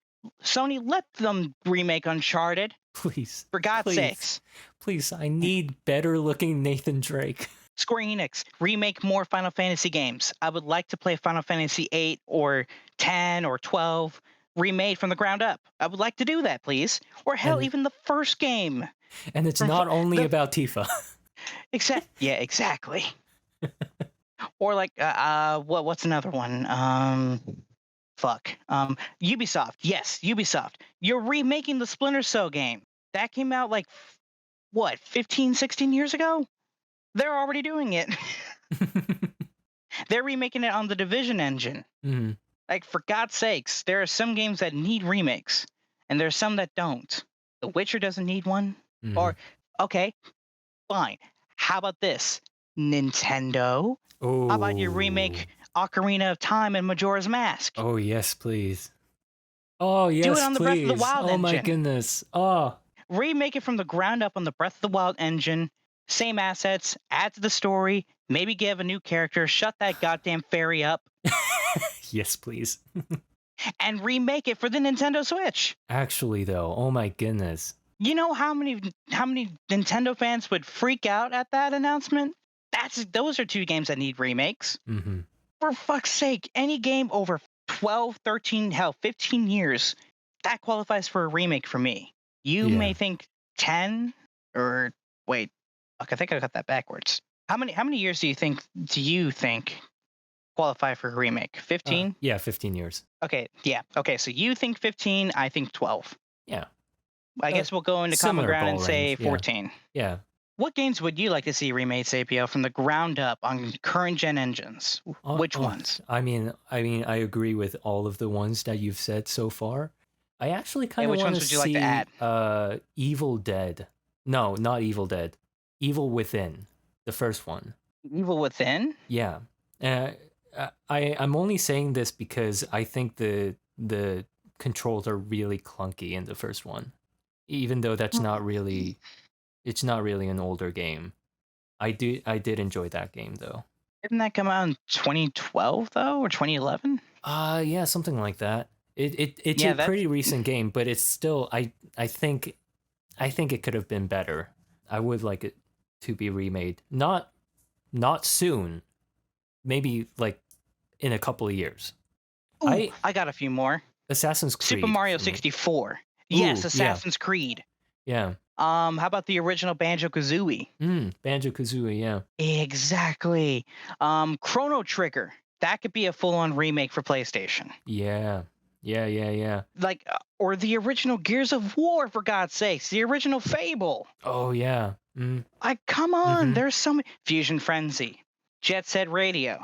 Sony, let them remake Uncharted, Please. for God's Please. sakes. Please, I need better looking Nathan Drake. Square Enix, remake more Final Fantasy games. I would like to play Final Fantasy 8 or 10 or 12 remade from the ground up. I would like to do that, please. Or hell, And even the first game and it's from not only the about Tifa. yeah, exactly. Or like what's another one? Fuck. Ubisoft. Yes, Ubisoft. You're remaking the Splinter Cell game. That came out like what, 15, 16 years ago? They're already doing it. They're remaking it on the Division engine. Mhm, Like, for God's sakes, there are some games that need remakes, and there's some that don't. The Witcher doesn't need one. mhm. Or, okay, fine. How about this? Nintendo? How about you Oh. remake Ocarina of Time and Majora's Mask? Oh, yes, please. Oh, Do it yes, on the Breath of the please. Wild Oh my engine. goodness. Oh. Remake it from the ground up on the Breath of the Wild engine. Same assets, add to the story, maybe give a new character, shut that goddamn fairy up, Yes, please. and remake it for the Nintendo Switch. Actually, though, oh my goodness. You know how many Nintendo fans would freak out at that announcement? Those are two games that need remakes. Hmm. For fuck's sake, any game over 12, 13, hell, 15 years, that qualifies for a remake for me. You Yeah. may think 10 or wait, fuck, I think I got that backwards. How many years do you think qualify for a remake? 15? Yeah, 15 years. Okay, yeah. Okay, so you think 15, I think 12. Yeah. I Uh, guess we'll go into common Similar ground and ball say range. Yeah. 14. Yeah. What games would you like to see remade, Sapio, from the ground up on current gen engines? Which Oh, ones? I agree with all of the ones that you've said so far. I actually And kind of which want ones to would you like to add? see Evil Dead. No, not Evil Dead. Evil Within, the first one. Evil Within? Yeah. Uh, I'm only saying this because I think the controls are really clunky in the first one. Even though it's not really an older game. I did enjoy that game though. Didn't that come out in 2012 though, or 2011? Yeah, something like that. It's Yeah, a that's pretty recent game, but it's still I think it could have been better. I would like it to be remade. Not soon. Maybe like in a couple of years. ooh, I I got a few more. Assassin's Super Creed Mario for me. 64. Yes, Ooh, yeah. Assassin's Creed. Yeah. How about the original Banjo Kazooie? Banjo-Kazooie, yeah. Exactly. Chrono Trigger. That could be a full-on remake for PlayStation. Yeah. Yeah, yeah, yeah. Like, or the original Gears of War, for God's sakes, the original Fable. Oh, yeah. Like, come on, Mm-hmm. there's so many. Fusion Frenzy, Jet Set Radio.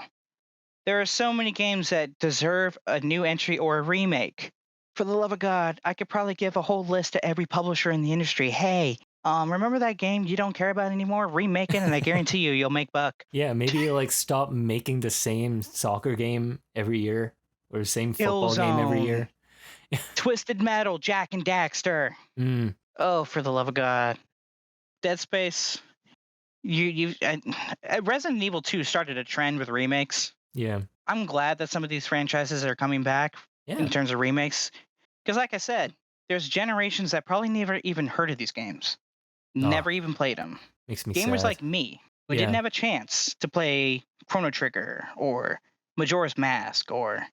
There are so many games that deserve a new entry or a remake. For the love of God, I could probably give a whole list to every publisher in the industry. Hey, remember that game you don't care about anymore? Remake it, and I guarantee you'll make buck. Yeah, maybe like stop making the same soccer game every year or the same football game every Killzone, year. Twisted Metal, Jack and Daxter. Mm, Oh, for the love of God, Dead Space. Resident Evil 2 started a trend with remakes. yeah. I'm glad that some of these franchises are coming back in Yeah. terms of remakes. Because, like I said, there's generations that probably never even heard of these games, Oh, never even played them. makes me Gamers sad. like me who didn't Yeah. have a chance to play Chrono Trigger or Majora's Mask or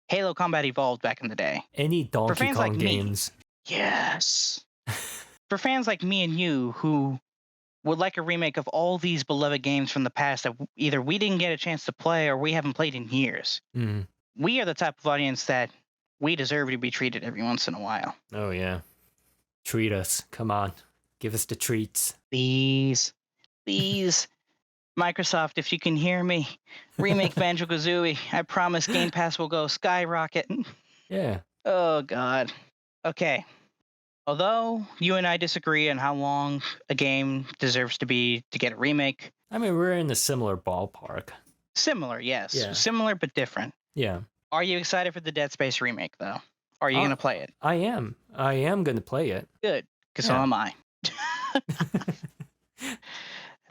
Halo Combat Evolved back in the day. Any For Donkey fans like Kong me, games. yes. For fans like me and you who would like a remake of all these beloved games from the past that either we didn't get a chance to play or we haven't played in years, Mm. we are the type of audience that we deserve to be treated every once in a while. Oh, yeah. Treat us. Come on. Give us the treats. Please, please, Microsoft, if you can hear me, remake Banjo Kazooie. I promise Game Pass will go skyrocket. Yeah. Oh, God. Okay. Although you and I disagree on how long a game deserves to be to get a remake, I mean, we're in a similar ballpark. similar, yes. Yeah. Similar but different. Yeah. Are you excited for the Dead Space remake, though? Are you going to play it? I am. I am going to play it. Good, because so Yeah. am I.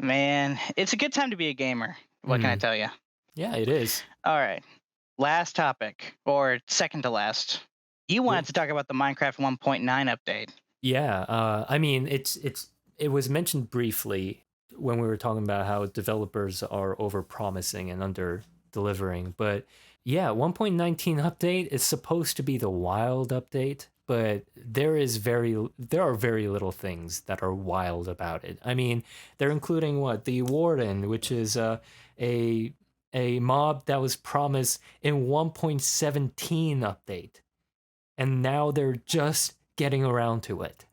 Man, it's a good time to be a gamer. What can I tell you? Yeah, it is. All right. Last topic, or second to last. You wanted to talk about the Minecraft 1.9 update. Yeah. I mean, it was mentioned briefly. when we were talking about how developers are over promising and under delivering. But yeah, 1.19 update is supposed to be the wild update, but there are very little things that are wild about it. I mean, they're including what? The Warden, which is a a mob that was promised in 1.17 update, and now they're just getting around to it.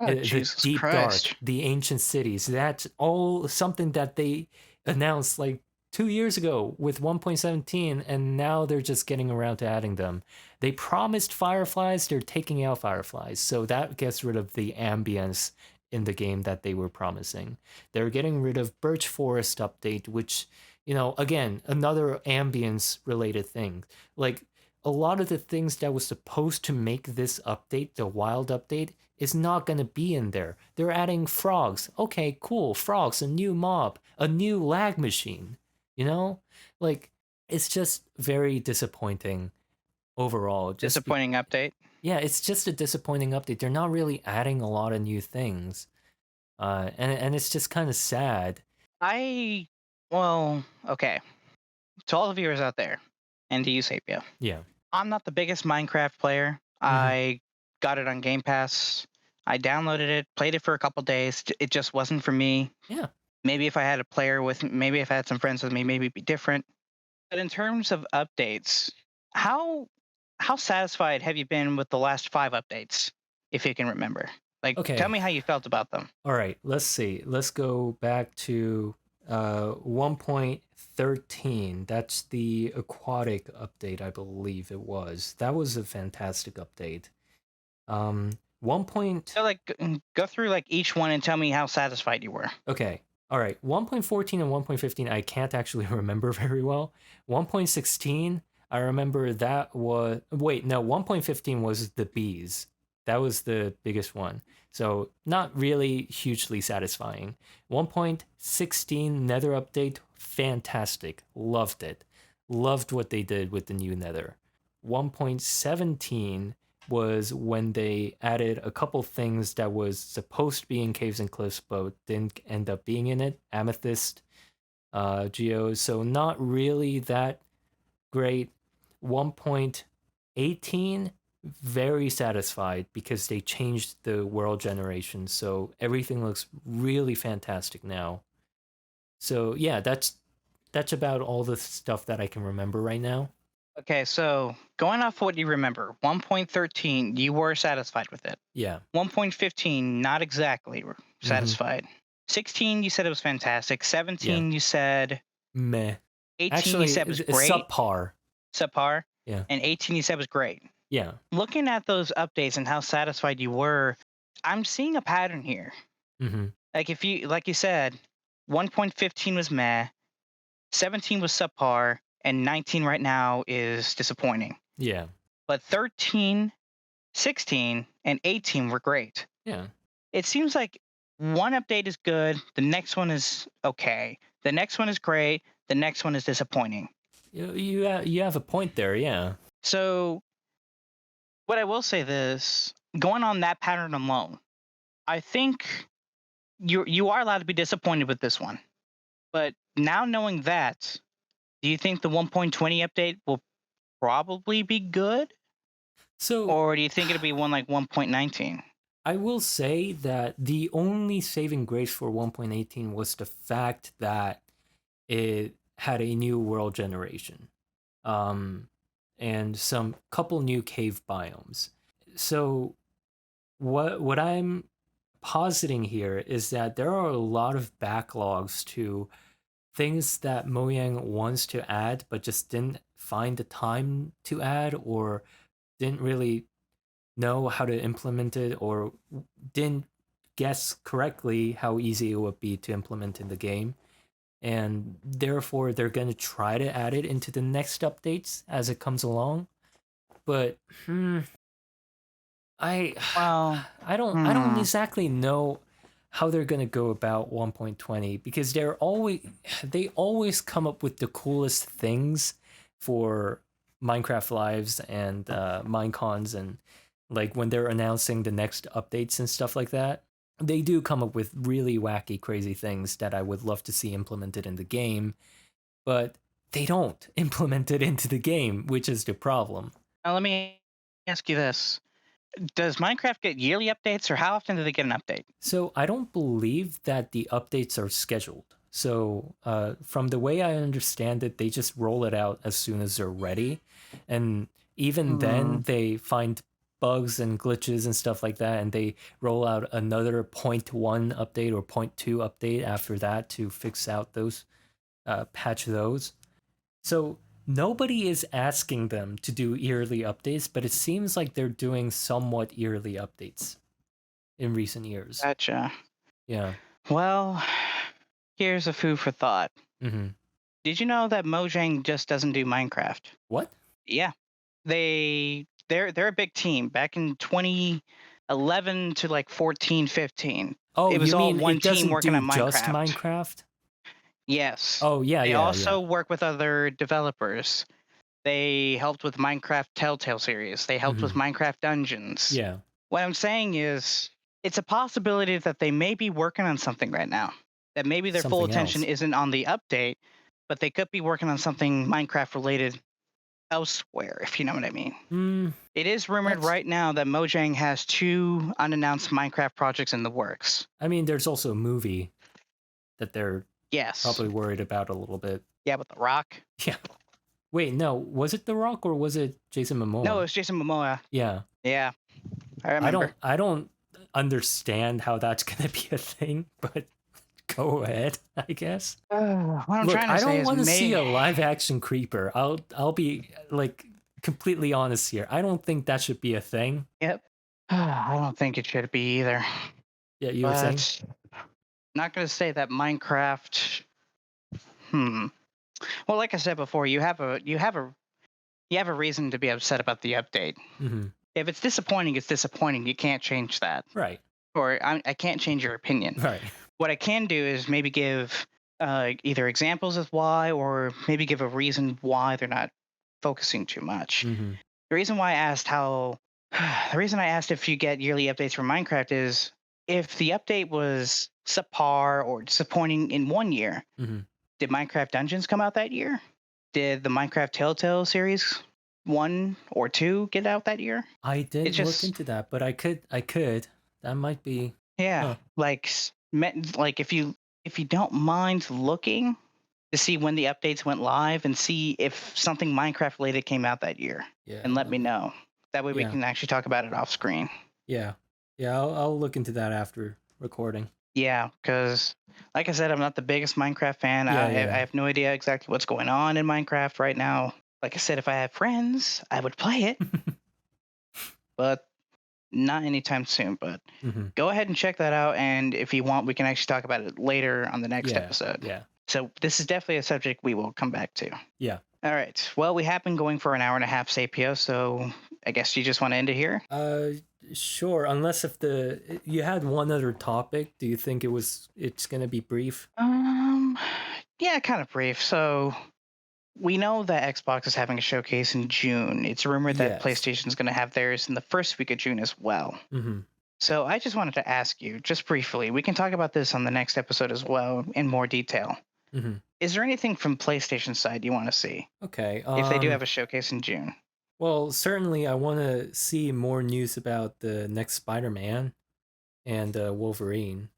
Oh, The Jesus deep dark, Christ. the ancient cities. That's all something that they announced like 2 years ago with 1.17, and now they're just getting around to adding them. They promised fireflies, they're taking out fireflies, so that gets rid of the ambience in the game that they were promising. They're getting rid of Birch Forest update, which, again, another ambience related thing. Like, a lot of the things that was supposed to make this update, the wild update, is not going to be in there. They're adding frogs. Okay, cool. Frogs, a new mob, a new lag machine. You know? Like, it's just very disappointing overall. Disappointing update. Yeah, it's just a disappointing update. They're not really adding a lot of new things. And it's just kind of sad. I, well, okay. To all the viewers out there, and to you, Sapia, Yeah. I'm not the biggest Minecraft player. Hmm. I got it on Game Pass. I downloaded it, played it for a couple days. It just wasn't for me. Yeah. Maybe if I had a player with, maybe if I had some friends with me, maybe it'd be different. But in terms of updates, how how satisfied have you been with the last 5 updates, if you can remember? Like, tell Okay. me how you felt about them. All right, let's see. Let's go back to 1.13. That's the aquatic update, I believe it was. That was a fantastic update. 1 point. So, like, go through like each one and tell me how satisfied you were. Okay. All right. 1.14 and 1.15, I can't actually remember very well. 1.16, I remember that was. Wait, no, 1.15 was the bees. That was the biggest one. So, not really hugely satisfying. 1.16 Nether update, fantastic. Loved it. Loved what they did with the new Nether. 1.17 was when they added a couple things that was supposed to be in Caves and Cliffs but didn't end up being in it. Amethyst, geos, so not really that great. 1.18, very satisfied because they changed the world generation, so everything looks really fantastic now. So yeah, that's about all the stuff that I can remember right now. Okay, so going off what you remember, 1.13, you were satisfied with it. Yeah. 1.15, not exactly Mm-hmm. satisfied. 16, you said it was fantastic. Yeah. 17, you said. Meh. 18, you Actually, said was it's great, subpar. subpar. Yeah. And 18, you said was great. Yeah. Looking at those updates and how satisfied you were, I'm seeing a pattern here. Mm-hmm. Like if you, like you said, 1.15 was meh, 17 was subpar, and 19 right now is disappointing. Yeah. But 13, 16, and 18 were great. Yeah. It seems like one update is good, the next one is okay, the next one is great, the next one is disappointing. You have a point there. Yeah. So, what I will say this, going on that pattern alone, I think you are allowed to be disappointed with this one. But now knowing that, do you think the 1.20 update will probably be good, So or do you think it'll be one like 1.19? I will say that the only saving grace for 1.18 was the fact that it had a new world generation, um, and some couple new cave biomes. So what I'm positing here is that there are a lot of backlogs to things that Mojang wants to add but just didn't find the time to add, or didn't really know how to implement it, or didn't guess correctly how easy it would be to implement in the game. And therefore, they're going to try to add it into the next updates as it comes along. But I Well, I don't hmm. exactly know how they're gonna go about 1.20, because they always come up with the coolest things for Minecraft Lives and Minecons, and like when they're announcing the next updates and stuff like that. they do come up with really wacky, crazy things that I would love to see implemented in the game, but they don't implement it into the game, which is the problem. Now, let me ask you this: does Minecraft get yearly updates, or how often do they get an update? So I don't believe that the updates are scheduled. So from the way I understand it, they just roll it out as soon as they're ready, and even Hmm. then they find bugs and glitches and stuff like that, and they roll out another zero point 0.1 update or zero point 0.2 update after that to fix out those, patch those. So nobody is asking them to do yearly updates, but it seems like they're doing somewhat yearly updates in recent years. Gotcha. Yeah. Well, here's a food for thought. Mm-hmm. Did you know that Mojang just doesn't do Minecraft? What? Yeah, they're a big team. Back in 2011 to like 14, 15, Oh, it was you all mean one it team doesn't working do on just Minecraft. Minecraft? Yes, Oh, yeah, they yeah, yeah. also work with other developers. They helped with Minecraft Telltale series. They helped with Mm-hmm. Minecraft Dungeons. Yeah, What I'm saying is, it's a possibility that they may be working on something right now. That maybe their full something attention else. isn't on the update, but they could be working on something Minecraft related elsewhere, if you know what I mean. Hmm, It is rumored that's. right now that Mojang has two unannounced Minecraft projects in the works. I mean, there's also a movie that they're Yes. probably worried about a little bit. Yeah, with The Rock. Yeah. Wait, no, was it The Rock or was it Jason No, it Momoa? was Jason Momoa. Yeah. Yeah, I remember. I don't understand how that's gonna be a thing, but go ahead, I guess. What I'm Look, trying to I say don't is, want to see may. a live action creeper. I'll be like completely honest here. I don't think that should be a thing. Yep. I don't think it should be either. Yeah, you were saying? But not going to say that Minecraft. Hmm. Well, like I said before, you have a reason to be upset about the update. Mm-hmm. If it's disappointing, it's disappointing. You can't change that, Right. or I can't change your opinion. Right. What I can do is maybe give either examples of why, or maybe give a reason why they're not focusing too much. Mm-hmm. The reason why I asked how, the reason I asked if you get yearly updates for Minecraft is, if the update was subpar or disappointing in one year, Mm-hmm. did Minecraft Dungeons come out that year? Did the Minecraft Telltale series 1 or 2 get out that year? I It's didn't look just, into that, but I could. That might be. yeah, Huh. like like if you don't mind looking to see when the updates went live and see if something Minecraft related came out that year, Yeah. and let Let me me. know. That way we Yeah. can actually talk about it off screen. Yeah. Yeah. I'll look into that after recording. Yeah, because like I said, I'm not the biggest Minecraft fan. Yeah. I Yeah. have no idea exactly what's going on in Minecraft right now. Like I said, if I had friends, I would play it, but not anytime soon. But Mm-hmm. go ahead and check that out. And if you want, we can actually talk about it later on the next Yeah. episode. Yeah. So this is definitely a subject we will come back to. Yeah. All right. Well, we have been going for an hour and a half, Sapio. So I guess you just want to end it here. Uh, sure. Unless if the you had one other topic, do you think it's gonna be brief? Um, yeah, kind of brief. So we know that Xbox is having a showcase in June. It's rumored that Yes. PlayStation's going to have theirs in the first week of June as well. Mm-hmm. So I just wanted to ask you, just briefly, we can talk about this on the next episode as well in more detail. Mm-hmm. Is there anything from PlayStation side you want to see Okay. if they do have a showcase in June? Well, certainly I want to see more news about the next Spider-Man and Wolverine.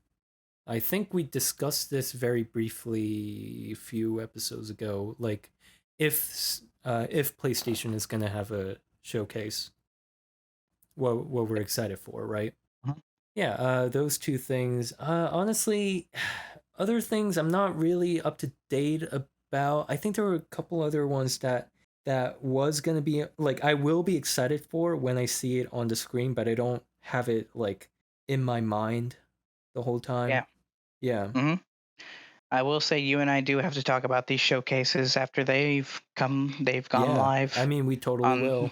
I think we discussed this very briefly a few episodes ago. Like, if PlayStation is gonna have a showcase, what we're excited for, right? Mhm. Yeah, those two things. Honestly, other things I'm not really up to date about. I think there were a couple other ones that was gonna be like I will be excited for when I see it on the screen, but I don't have it like in my mind the whole time. Yeah. Yeah. hmm I will say you and I do have to talk about these showcases after they've gone Yeah, I live mean, we totally on. will.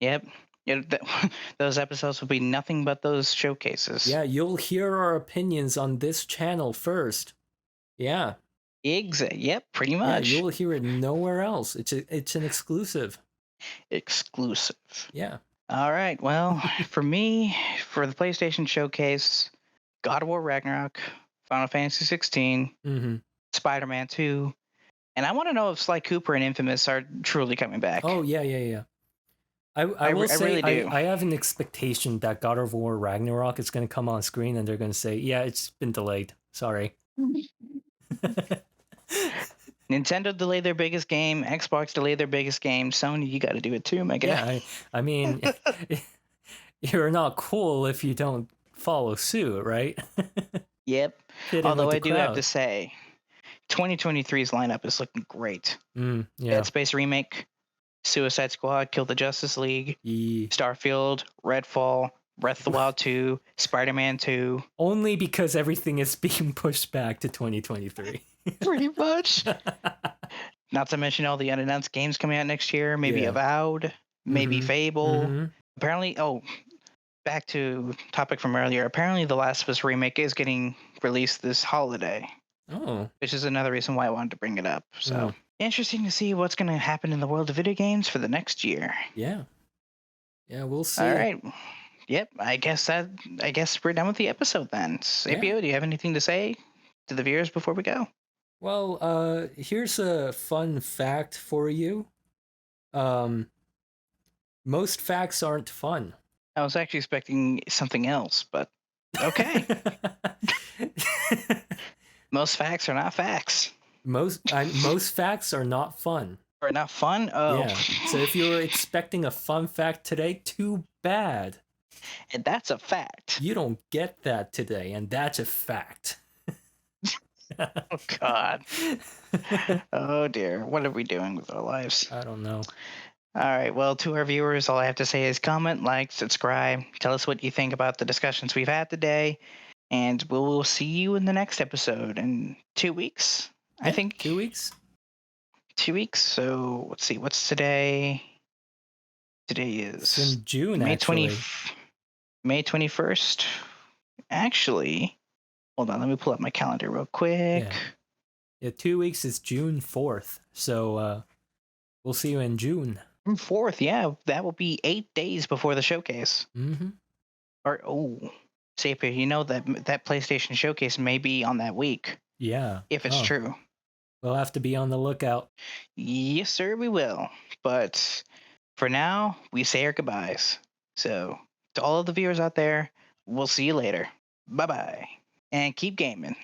Yep. Yeah, those episodes will be nothing but those showcases. Yeah, you'll hear our opinions on this channel first. Yeah, Yep, pretty yeah, much. you'll hear it nowhere else. It's an exclusive. Exclusive. Yeah. All right. Well, for me, for the PlayStation Showcase, God of War Ragnarok, Final Fantasy 16, Hmm. Spider-Man 2, and I want to know if Sly Cooper and Infamous are truly coming back. Oh yeah, yeah, yeah. I will I say really do. I have an expectation that God of War Ragnarok is going to come on screen and they're going to say, yeah, it's been delayed. Sorry. Nintendo delayed their biggest game. Xbox delayed their biggest game. Sony, you got to do it too, my guy. Yeah, I mean, you're not cool if you don't follow suit, right? Yep. Fit in with Although the I do have to crowd. say, 2023's lineup is looking great. Dead Yeah. Space Remake, Suicide Squad, Kill the Justice League, Ye- Starfield, Redfall, Breath of the Wild 2, Spider-Man 2. Only because everything is being pushed back to 2023. Pretty much. Not to mention all the unannounced games coming out next year. Maybe Yeah. Avowed, maybe Mm-hmm. Fable. Mm-hmm. Apparently, back to topic from earlier. Apparently, The Last of Us remake is getting released this holiday, Oh. which is another reason why I wanted to bring it up. Mm. So interesting to see what's going to happen in the world of video games for the next year. Yeah. Yeah, we'll All see. right. Yep. I guess we're done with the episode then. Yeah. APO, do you have anything to say to the viewers before we go? Well, here's a fun fact for you. Um, most facts aren't fun. I was actually expecting something else, but okay. Most facts are not facts. Most facts are not fun. Or not fun? Oh. Yeah. So if you were expecting a fun fact today, too bad. And that's a fact. You don't get that today, and that's a fact. Oh, God. Oh, dear. What are we doing with our lives? I don't know. All right. Well, to our viewers, all I have to say is comment, like, subscribe. Tell us what you think about the discussions we've had today. And we'll see you in the next episode in 2 weeks. I Yeah, think 2 weeks. 2 weeks. So let's see. What's today? Today It's is in June, May 20, actually. May 21st. Actually, hold on. Let me pull up my calendar real quick. Yeah. Yeah, 2 weeks is June 4th. So we'll see you in June. 4th. Yeah, that will be 8 days before the showcase. Mm-hmm. Or Sapir, you know that PlayStation showcase may be on that week Yeah. if it's true. We'll have to be on the lookout. Yes, sir, we will. But for now, we say our goodbyes. So to all of the viewers out there, we'll see you later. Bye bye, and keep gaming.